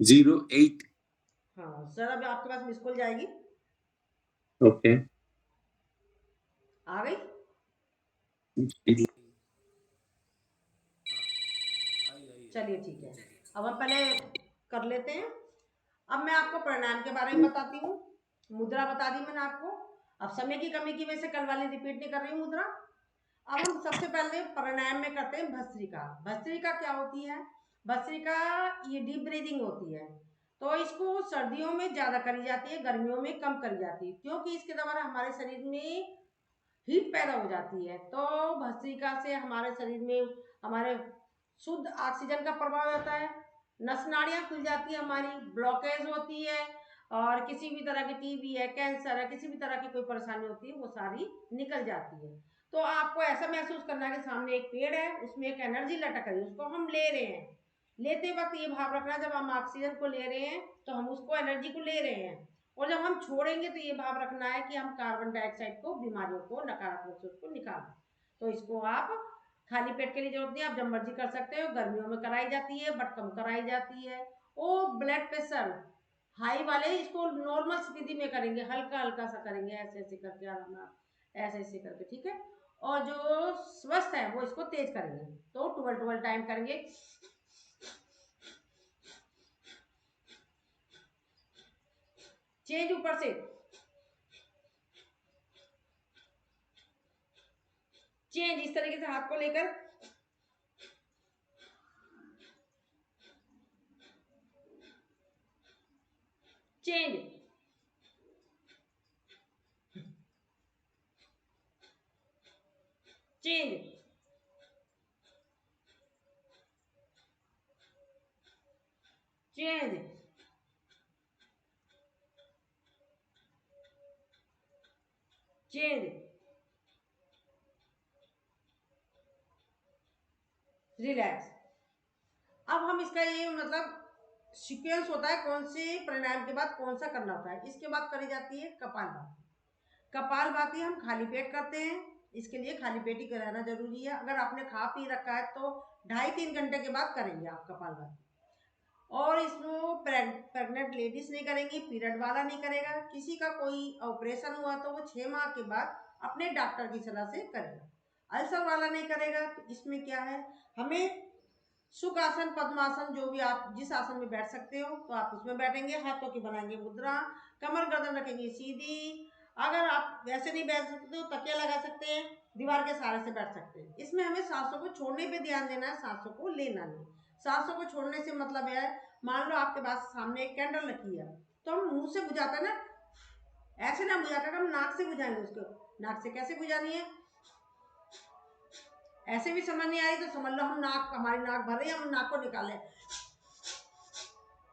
08। हाँ सर, अभी आपके पास मिस कॉल जाएगी। ओके आ गई? चलिए ठीक है, अब हम पहले कर लेते हैं। अब मैं आपको प्राणायाम के बारे में बताती हूँ। मुद्रा बता दी मैंने आपको। अब समय की कमी की वजह से कल वाली रिपीट नहीं कर रही हूँ मुद्रा। अब हम सबसे पहले प्राणायाम में करते हैं भस्त्रिका। भस्त्रिका क्या होती है? भस्त्रिका ये डीप ब्रीदिंग होती है। तो इसको सर्दियों में ज़्यादा करी जाती है, गर्मियों में कम करी जाती है, क्योंकि इसके द्वारा हमारे शरीर में हीट पैदा हो जाती है। तो भस्त्रिका से हमारे शरीर में हमारे शुद्ध ऑक्सीजन का प्रभाव होता है, नस नाड़ियाँ खुल जाती है, हमारी ब्लॉकेज होती है, और किसी भी तरह की टीबी है, कैंसर है, किसी भी तरह की कोई परेशानी होती है वो सारी निकल जाती है। तो आपको ऐसा महसूस करना है कि सामने एक पेड़ है, उसमें एक एनर्जी लटक रही है, उसको हम ले रहे हैं। लेते वक्त ये भाव रखना, जब हम ऑक्सीजन को ले रहे हैं तो हम उसको एनर्जी को ले रहे हैं, और जब हम छोड़ेंगे तो ये भाव रखना है कि हम कार्बन डाइऑक्साइड को, बीमारियों को, नकारात्मक सोच को निकालें। तो इसको आप खाली पेट के लिए जरूरत नहीं, आप जब मर्जी कर सकते हो। गर्मियों में कराई जाती है, बट कम कराई जाती है। वो ब्लड प्रेशर हाई वाले इसको नॉर्मल स्थिति में करेंगे, हल्का हल्का सा करेंगे, ऐसे ऐसे करके आराम ऐसे ऐसे करके, ठीक है। और जो स्वस्थ है वो इसको तेज करेंगे, तो 12 टाइम करेंगे। चेंज ऊपर से, चेंज इस तरीके से हाथ को लेकर, change, change, change, change, relax. अब हम इसका ये मतलब सीक्वेंस होता है, कौन से प्राणायाम के बाद कौन सा करना होता है। इसके बाद करी जाती है कपालभाति। कपालभाति हम खाली पेट करते हैं, इसके लिए खाली पेट ही कराना जरूरी है। अगर आपने खा पी रखा है तो 2.5-3 घंटे के बाद करेंगे आप कपालभाति। और इसमें प्रेग्नेंट लेडीज नहीं करेंगी, पीरियड वाला नहीं करेगा, किसी का कोई ऑपरेशन हुआ तो वो 6 माह के बाद अपने डॉक्टर की सलाह से करेगा, अल्सर वाला नहीं करेगा। तो इसमें क्या है, हमें सुख आसन, पद्मासन, जो भी आप जिस आसन में बैठ सकते हो तो आप उसमें बैठेंगे, हाथों की बनाएंगे मुद्रा, कमर गर्दन रखेंगे सीधी। अगर आप वैसे नहीं बैठ सकते हो तकिया लगा सकते हैं, दीवार के सहारे से बैठ सकते हैं। इसमें हमें सांसों को छोड़ने पे ध्यान देना है, सांसों को लेना नहीं। सांसों को छोड़ने से मतलब है, मान लो आपके पास सामने एक कैंडल रखी है, तो हम मुंह से बुझाते हैं ना, ऐसे ना बुझाकर हम नाक से बुझाएंगे उसको। नाक से कैसे बुझानी है, ऐसे भी समझ नहीं आ रही तो समझ लो हम नाक, हमारी नाक भर रही है, हम नाक को निकालें।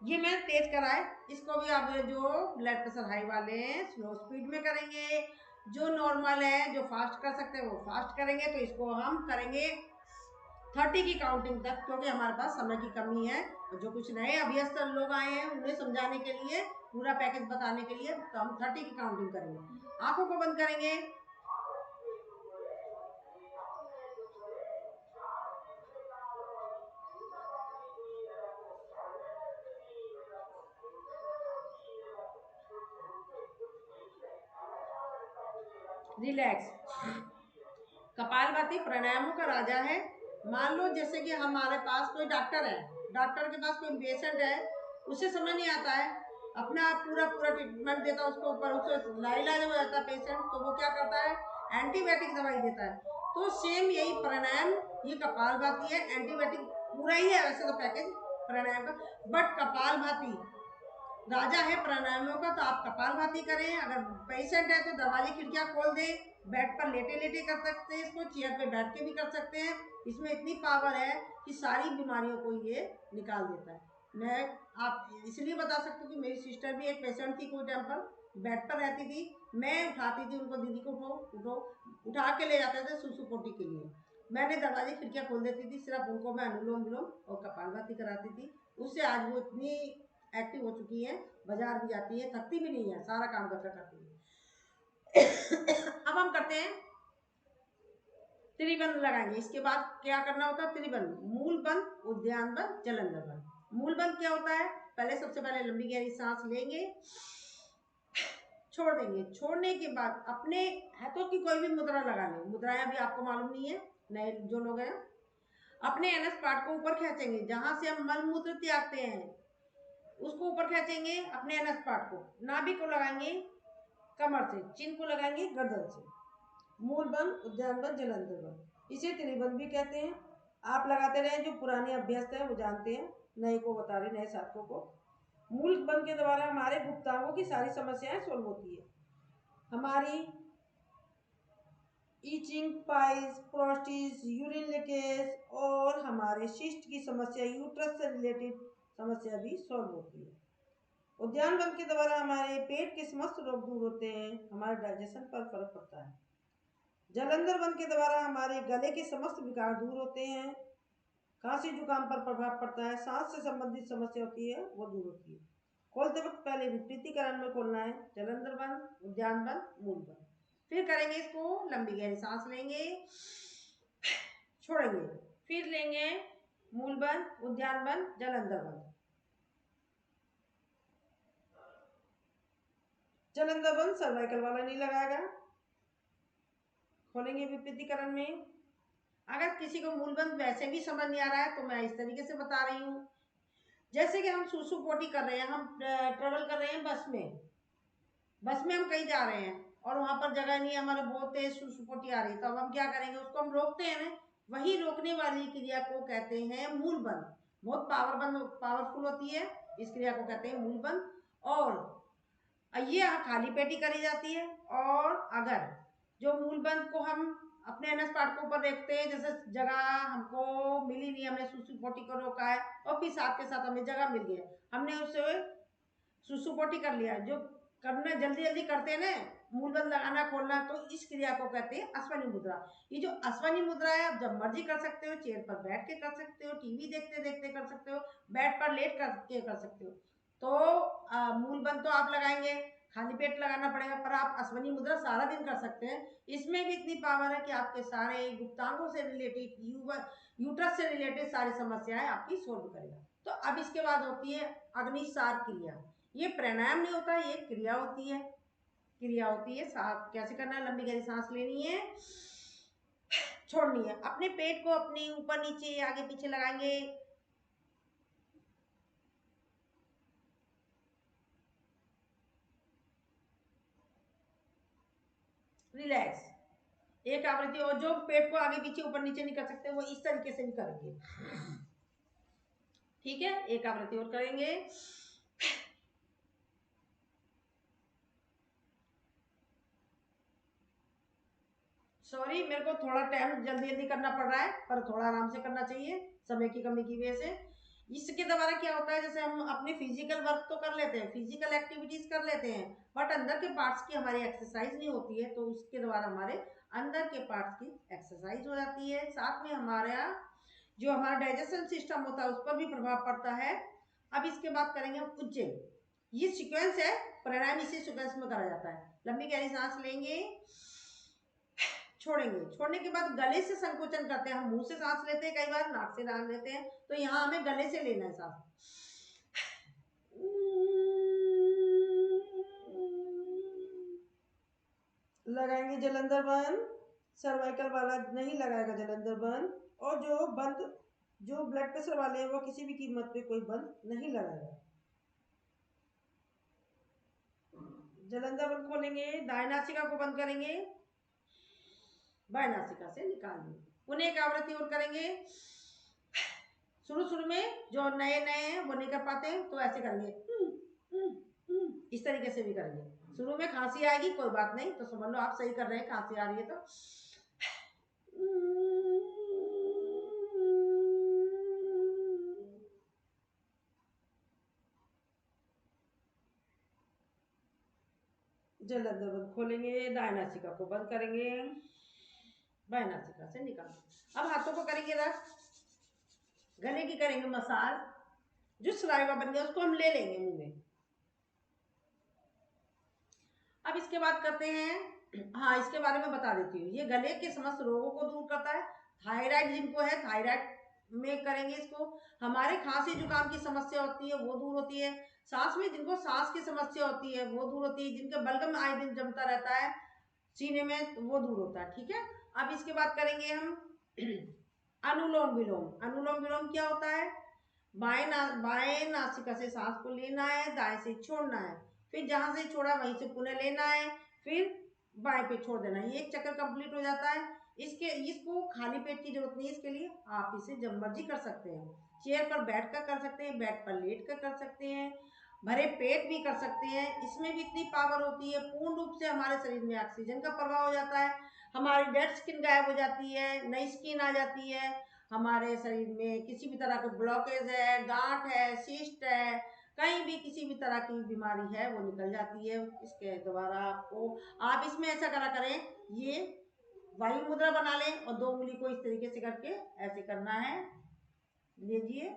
ये मैं तेज कराए। इसको भी आप जो ब्लड प्रेशर हाई वाले हैं स्लो स्पीड में करेंगे, जो नॉर्मल है, जो फास्ट कर सकते हैं वो फास्ट करेंगे। तो इसको हम करेंगे 30 की काउंटिंग तक, क्योंकि हमारे पास समय की कमी है। जो कुछ नए अभ्यस्त लोग आए हैं उन्हें समझाने के लिए, पूरा पैकेज बताने के लिए, तो हम 30 की काउंटिंग करेंगे। आंखों को बंद करेंगे, रिलैक्स। कपालभाति प्राणायामों का राजा है। मान लो जैसे कि हमारे पास कोई डॉक्टर है, डॉक्टर के पास कोई पेशेंट है, उसे समझ नहीं आता है, अपना पूरा पूरा ट्रीटमेंट देता है उसको ऊपर, उससे लाइलाज हो जाता है पेशेंट, तो वो क्या करता है, एंटीबायोटिक दवाई देता है। तो सेम यही प्राणायाम, ये कपालभाति है, एंटीबायोटिक पूरा ही है वैसे तो पैकेज प्राणायाम का, बट कपालभाति राजा है प्राणायामों का। तो आप कपालभाति करें। अगर पेशेंट है तो दरवाजे खिड़कियां खोल दें, बेड पर लेटे लेटे कर सकते हैं इसको, चेयर पे बैठ के भी कर सकते हैं। इसमें इतनी पावर है कि सारी बीमारियों को ये निकाल देता है। मैं आप इसलिए बता सकती हूँ कि मेरी सिस्टर भी एक पेशेंट थी, कोई टाइम पर बेड पर रहती थी, मैं उठाती थी उनको, दीदी को उठो उठो, उठा के ले जाते थे सुसु पोटी के लिए। मैंने दरवाजे खिड़कियां खोल देती थी, सिर्फ उनको मैं अनुलोम विलोम और कपालभाति कराती थी। उससे आज वो इतनी एक्टिव हो चुकी है, बाजार भी जाती है, थकती भी नहीं है, सारा काम करती है। अब हम करते हैं त्रिबंध लगाएंगे। इसके बाद क्या करना होता है, त्रिबंध, मूल बंद, उद्यान बंद, जलंधर बंद। मूल बंद क्या होता है, पहले सबसे पहले लंबी गहरी सांस लेंगे, छोड़ देंगे, छोड़ने के बाद अपने हाथों की कोई भी मुद्रा लगा लें। मुद्राएं अभी आपको मालूम नहीं है, नए जो लोग हैं, अपने एनएस पार्ट को ऊपर खींचेंगे, जहां से हम मल मूत्र त्यागते हैं उसको ऊपर खींचेंगे, अपने एनएस पार्ट को। नाभि को लगाएंगे कमर से, चिन को लगाएंगे गर्दन से, मूलबंध, उद्यानबंध, जलंधरबंध। इसे त्रिबंध भी कहते हैं। आप लगाते रहे, जो पुराने अभ्यस्त हैं वो जानते हैं, नए को बता रहे, नए छात्रों को। मूलबंध के द्वारा हमारे गुप्तांगों की सारी समस्याएं सोल्व होती है। हमारी ईचिंग, पाइल्स, प्रोस्टिस, यूरिन लीकेज और हमारे शिस्ट की समस्या, यूट्रस से रिलेटेड समस्या भी सॉल्व होती है। उद्यानबंध के द्वारा हमारे पेट के समस्त रोग दूर होते हैं, हमारे डाइजेशन पर फर्क पड़ता है। जलंधरबंध के द्वारा हमारे गले के समस्त विकार दूर होते हैं, खांसी जुकाम पर प्रभाव पड़ता है, सांस से संबंधित समस्या होती है वो दूर होती है। खोलते वक्त पहले विपरीतीकरण में खोलना है, जलंधरबंध, उद्यानबंध, मूलबंध। फिर करेंगे इसको, लंबी गहरी सांस लेंगे, छोड़ेंगे, फिर लेंगे मूलबंध, उद्यानबंध, जलंधरबंध। जलंधरबंध सर्वाइकल वाला नहीं लगाएगा। खोलेंगे विपरीतीकरण में। अगर किसी को मूलबंध वैसे भी समझ नहीं आ रहा है तो मैं इस तरीके से बता रही हूँ। जैसे कि हम सुसु पोटी कर रहे हैं, हम ट्रेवल कर रहे हैं बस में हम कहीं जा रहे हैं और वहां पर जगह नहीं है, हमारे बहुत तेज सुसु पोटी आ रही है, तो अब हम क्या करेंगे, उसको हम रोकते हैं। वही रोकने वाली क्रिया को कहते हैं मूलबंध। बहुत पावरफुल होती है, इस क्रिया को कहते हैं मूलबंध। और ये खाली पेटी करी जाती है। और अगर जो मूलबंध को हम अपने एनएस पार्ट को ऊपर देखते हैं, जैसे जगह हमको मिली नहीं, हमने सुसु पोटी को रोका है और फिर साथ के साथ हमें जगह मिल गई, हमने उससे सुसु पोटी कर लिया, जो करना जल्दी जल्दी करते हैं ना, मूलबंध लगाना खोलना, तो इस क्रिया को कहते हैं अश्वनी मुद्रा। ये जो अश्वनी मुद्रा है, आप जब मर्जी कर सकते हो, चेयर पर बैठ के कर सकते हो, टीवी देखते देखते कर सकते हो, बेड पर लेट करके कर सकते हो। तो मूलबंध तो आप लगाएंगे, खाली पेट लगाना पड़ेगा, पर आप अश्वनी मुद्रा सारा दिन कर सकते हैं। इसमें भी इतनी पावर है कि आपके सारे गुप्तांगों से रिलेटेड, यूट्रस से रिलेटेड सारी समस्याएं आपकी सोल्व करेगा। तो अब इसके बाद होती है अग्निसार क्रिया। ये प्राणायाम नहीं होता, ये क्रिया होती है। कैसे करना है, लंबी गहरी सांस लेनी है, छोड़नी है, अपने पेट को अपने ऊपर नीचे आगे पीछे लगाएंगे, रिलैक्स, एक आवृत्ति। और जो पेट को आगे पीछे ऊपर नीचे नहीं कर सकते वो इस तरीके से भी करेंगे, ठीक है। एक आवृत्ति और करेंगे, सॉरी मेरे को थोड़ा टाइम जल्दी जल्दी करना पड़ रहा है, पर थोड़ा आराम से करना चाहिए समय की कमी की वजह से। इसके द्वारा क्या होता है, जैसे हम अपने फिजिकल वर्क तो कर लेते हैं, फिजिकल एक्टिविटीज कर लेते हैं, बट अंदर के पार्ट्स की हमारी एक्सरसाइज नहीं होती है, तो उसके द्वारा हमारे अंदर के पार्ट्स की एक्सरसाइज हो जाती है। साथ में हमारा जो हमारा डाइजेशन सिस्टम होता है उस पर भी प्रभाव पड़ता है। अब इसके बाद करेंगे हम उज्जैन। ये सीक्वेंस है, प्राणायाम इसी सीक्वेंस में करा जाता है। लंबी गहरी सांस लेंगे, छोड़ेंगे, छोड़ने के बाद गले से संकोचन करते हैं। हम मुंह से सांस लेते हैं, कई बार नाक से डाल लेते हैं, तो यहाँ हमें गले से लेना है सांस। लगाएंगे जलंधरबंध, सर्वाइकल वाला नहीं लगाएगा जलंधरबंध। और जो ब्लड प्रेशर वाले हैं वो किसी भी कीमत पे कोई बंद नहीं लगाएगा। जलंधरबंध खोलेंगे, दाएं नासिका को बंद करेंगे, बाएं नासिका से निकाल देंगे। उन्हें एक आवृत्ति और करेंगे। शुरू में जो नए हैं वो नहीं कर पाते हैं, तो ऐसे करेंगे, इस तरीके से भी करेंगे। शुरू में खांसी आएगी, कोई बात नहीं, तो समझ लो आप सही कर रहे हैं, खांसी आ रही है तो जलंधरबंध खोलेंगे, दाएं नासिका को बंद करेंगे, बाएं नासिका से निकाल। अब हाथों को करेंगे रख, गले की करेंगे मसाज, जो सलाइवा बन गया उसको हम ले लेंगे मुंह में। अब इसके बाद करते हैं, हाँ इसके बारे में बता देती हूँ, ये गले के समस्त रोगों को दूर करता है। थायराइड जिनको है, थायराइड में करेंगे इसको। हमारे खांसी जुकाम की समस्या होती है वो दूर होती है। सांस में जिनको सांस की समस्या होती है वो दूर होती है। जिनके बलगम आए दिन जमता रहता है सीने में, तो वो दूर होता है, ठीक है। अब इसके बाद करेंगे हम अनुलोम विलोम। अनुलोम विलोम क्या होता है, बाएं नासिका से सांस को लेना है, दाएं से छोड़ना है, फिर जहां से छोड़ा वहीं से पुनः लेना है, फिर बाएं पे छोड़ देना। ये एक चक्कर कंप्लीट हो जाता है। इसको खाली पेट की जरूरत नहीं है इसके लिए, आप इसे जब मर्जी कर सकते हैं। चेयर पर बैठ कर सकते हैं, बेड पर लेट कर सकते हैं, भरे पेट भी कर सकते हैं। इसमें भी इतनी पावर होती है, पूर्ण रूप से हमारे शरीर में ऑक्सीजन का प्रवाह हो जाता है, हमारी डेड स्किन गायब हो जाती है, नई स्किन आ जाती है, हमारे शरीर में किसी भी तरह का ब्लॉकेज है, गांठ है, सिस्ट है, कहीं भी किसी भी तरह की बीमारी है वो निकल जाती है इसके द्वारा। आपको आप इसमें ऐसा करा करें, ये वायु मुद्रा बना लें और 2 उंगली को इस तरीके से करके ऐसे करना है। लीजिए,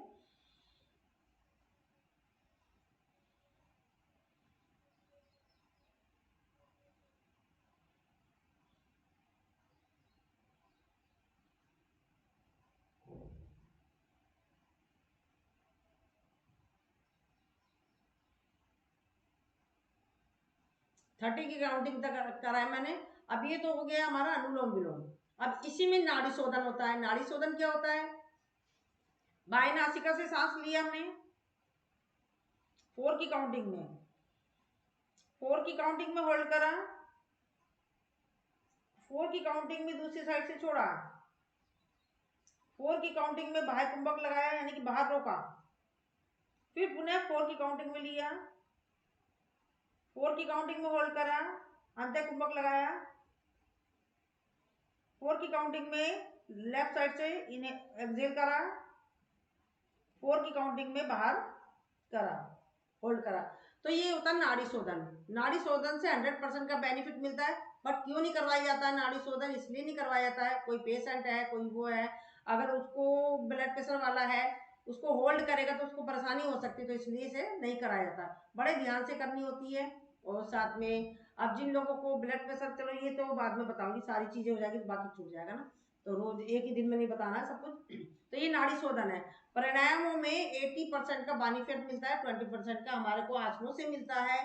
थर्टी की काउंटिंग तक करा है मैंने। अब ये तो हो गया हमारा अनुलोम विलोम। अब इसी में नाड़ी शोधन होता है। नाड़ी शोधन क्या होता है? बाएं नासिका से सांस लिया हमने 4 की काउंटिंग में, 4 की काउंटिंग में होल्ड करा, 4 की काउंटिंग में दूसरी साइड से छोड़ा, 4 की काउंटिंग में बाह्य कुंभक लगाया यानी कि बाहर रोका, फिर पुनः 4 की काउंटिंग में लिया, 4 की काउंटिंग में होल्ड करा, अंत्य कुंभक लगाया, 4 की काउंटिंग में लेफ्ट साइड से इन्हें एक्सेल करा, 4 की काउंटिंग में बाहर करा, होल्ड करा। तो ये होता है नाड़ी शोधन। नाड़ी शोधन से 100% का बेनिफिट मिलता है। बट क्यों नहीं करवाया जाता है नाड़ी शोधन? इसलिए नहीं करवाया जाता है, कोई पेशेंट है, कोई वो है, अगर उसको ब्लड प्रेशर वाला है, उसको होल्ड करेगा तो उसको परेशानी हो सकती है, तो इसलिए इसे नहीं कराया जाता। बड़े ध्यान से करनी होती है। और साथ में अब जिन लोगों को ब्लड प्रेशर, चलो ये तो बाद में बताऊंगी, सारी चीजें हो जाएगी तो बाकी छूट जाएगा ना, तो रोज एक ही दिन में नहीं बताना है सब कुछ। तो ये नाड़ी शोधन है। प्राणायामों में 80% का बेनिफिट मिलता है, 20% का हमारे को आसनों से मिलता है।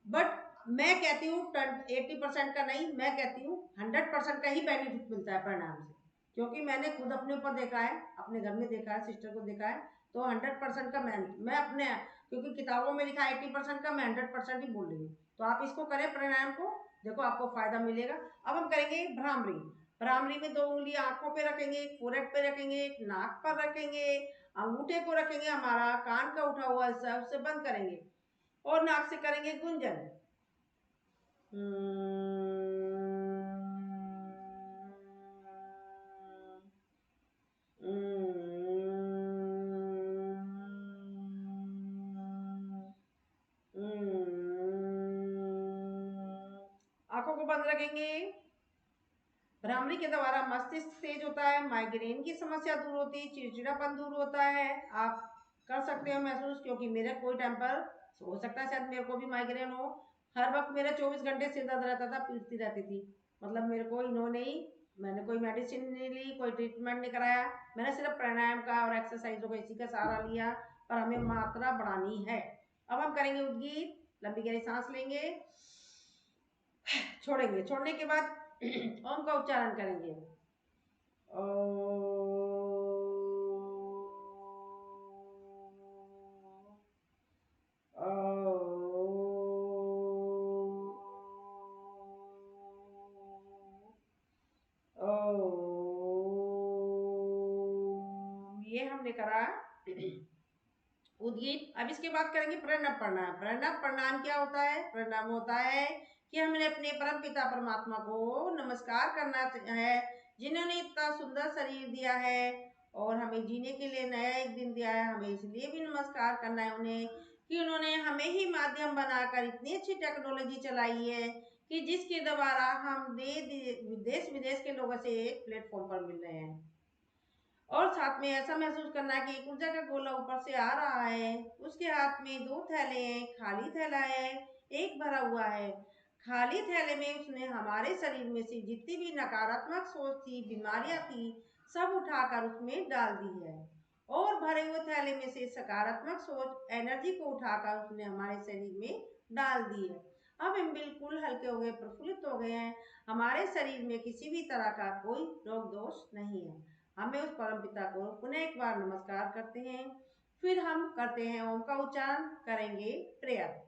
बट मैं कहती हूँ 80% का नहीं, मैं कहती हूँ 100% का ही बेनिफिट मिलता है प्राणायाम से, क्योंकि मैंने खुद अपने ऊपर देखा है, अपने घर में देखा है, सिस्टर को देखा है। तो 100% का मैं अपने, क्योंकि किताबों में लिखा है 80% का, मैं 100% ही बोल रही हूँ। तो आप इसको करें प्राणायाम को, देखो आपको फायदा मिलेगा। अब हम करेंगे भ्रामरी। भ्रामरी में 2 उंगली आंखों पे रखेंगे, एक फोrehead पे रखेंगे, एक नाक पर रखेंगे, अंगूठे को रखेंगे हमारा कान का उठा हुआ हिस्सा उसे बंद करेंगे और नाक से करेंगे गुंजन। आंखों को बंद रखेंगे। भ्रामरी के द्वारा मस्तिष्क तेज होता है, माइग्रेन की समस्या दूर होती है, चिड़चिड़ापन दूर होता है। आप कर सकते हो महसूस, क्योंकि मेरा कोई टाइम पर हो सकता है शायद मेरे को भी माइग्रेन हो। हर वक्त मेरा 24 घंटे सिर दर्द रहता था, पीटती रहती थी। मतलब मेरे को इन्होंने ही, मैंने कोई मेडिसिन नहीं ली, कोई ट्रीटमेंट नहीं कराया, मैंने सिर्फ प्राणायाम का और एक्सरसाइजों का इसी का सहारा लिया। पर हमें मात्रा बढ़ानी है। अब हम करेंगे उद्गीत। लंबी गहरी सांस लेंगे, छोड़ेंगे, छोड़ने के बाद ओम का उच्चारण करेंगे। ये हमने करा उद्गीत। अब इसके बाद करेंगे प्रणव प्रणाम। प्रणव प्रणाम क्या होता है? प्रणाम होता है कि हमने अपने परम पिता परमात्मा को नमस्कार करना है, जिन्होंने इतना सुंदर शरीर दिया है और हमें जीने के लिए नया एक दिन दिया है। हमें इसलिए भी नमस्कार करना है उन्हें कि उन्होंने हमें ही माध्यम बनाकर इतनी अच्छी टेक्नोलॉजी चलाई है कि जिसके द्वारा हम देश विदेश के लोगों से एक प्लेटफॉर्म पर मिल रहे हैं। और साथ में ऐसा महसूस करना है कि एक ऊर्जा का गोला ऊपर से आ रहा है, उसके हाथ में 2 थैले हैं, खाली थैला है, एक भरा हुआ है। खाली थैले में उसने हमारे शरीर में से जितनी भी नकारात्मक सोच थी, बीमारियां थी, सब उठाकर उसमें डाल दी है। और भरे हुए थैले में से सकारात्मक सोच, एनर्जी को उठाकर उसने हमारे शरीर में डाल दी है। अब हम बिल्कुल हल्के हो गए, प्रफुल्लित हो गए हैं। हमारे शरीर में किसी भी तरह का कोई रोग दोष नहीं है। हमें उस परम पिता को पुनः एक बार नमस्कार करते हैं। फिर हम करते हैं ओम का उच्चारण, करेंगे प्रेयर।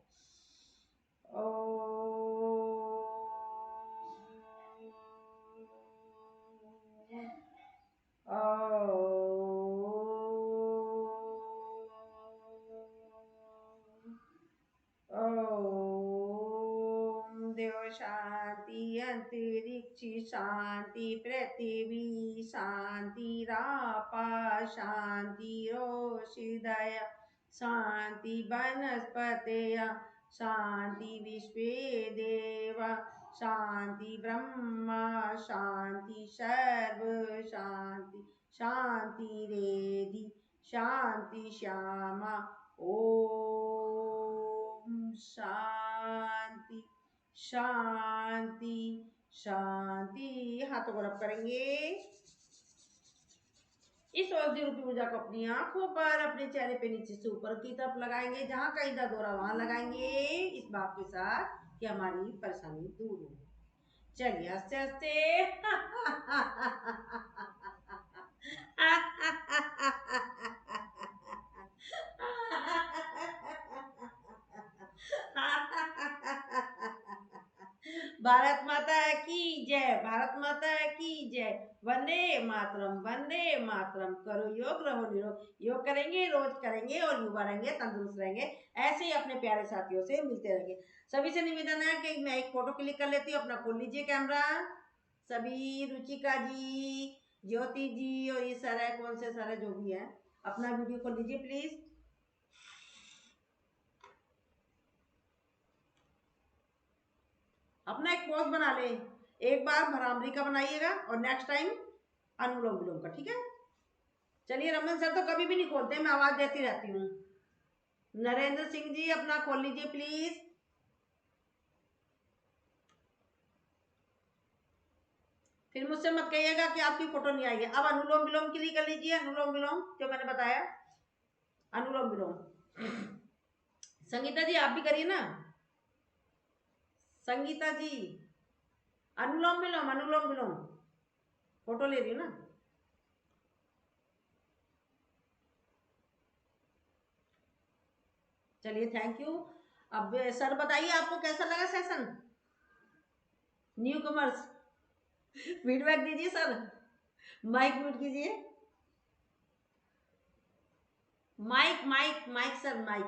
अंतरिक्षि शांति पृथ्वी शांति रापा शांति रोषिदय शांति वनस्पतय शांति विश्वे देवा शांति ब्रह्मा शांति सर्व शांति शांति रेधि शांति श्यामा ओम शांति शांति शांति। हाथों को रब करेंगे। इस औषधि रूपी ऊर्जा को अपनी आंखों पर अपने चेहरे पे नीचे से ऊपर की तरफ लगाएंगे, जहां कहीं दर्द हो रहा वहां लगाएंगे, इस बात के साथ कि हमारी परेशानी दूर हो। चलिए हंसते हंसते भारत माता की जय, भारत माता की जय। वंदे मातरम। करो योग, रहो निरोग। योग करेंगे, रोज करेंगे और युवा रहेंगे, तंदुरुस्त रहेंगे। ऐसे ही अपने प्यारे साथियों से मिलते रहेंगे। सभी से निवेदन है कि मैं एक फोटो क्लिक कर लेती हूँ। अपना खोल लीजिए कैमरा सभी। रुचिका जी, ज्योति जी और ये सर है, कौन से सर है जो भी है, अपना वीडियो खोल लीजिए प्लीज। अपना एक पोज बना ले। एक बार भ्रामरी का बनाइएगा और नेक्स्ट टाइम अनुलोम विलोम का, ठीक है। चलिए रमन सर तो कभी भी नहीं खोलते, मैं आवाज देती रहती हूँ। नरेंद्र सिंह जी अपना खोल लीजिए प्लीज। फिर मुझसे मत कहिएगा कि आपकी फोटो नहीं आई है। अब अनुलोम विलोम के लिए कर लीजिए, अनुलोम विलोम जो मैंने बताया, अनुलोम विलोम। संगीता जी आप भी करिए ना। संगीता जी अनुलोम विलोम फोटो ले रही हूँ ना। चलिए थैंक यू। अब सर बताइए आपको कैसा लगा सेशन। न्यू कमर्स फीडबैक दीजिए सर। माइक म्यूट कीजिए। Mic sir mic.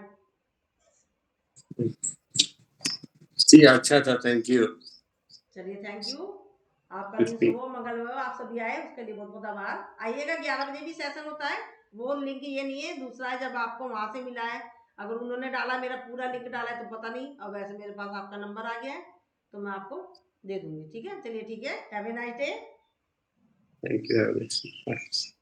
जी अच्छा था, थैंक यू। चलिए थैंक यू। आपका दिन शुभ हो, मंगल हो। आप सभी आए उसके लिए बहुत बहुत आभार। आइएगा 11 बजे भी सेशन होता है। वो लिंक ये नहीं है, दूसरा है जब आपको वहां से मिला है। अगर उन्होंने डाला, मेरा पूरा लिंक डाला है तो पता नहीं, और वैसे मेरे पास आपका नंबर आ गया है तो मैं आपको दे दूंगी, ठीक है। चलिए ठीक है, have a nice day. Thank you.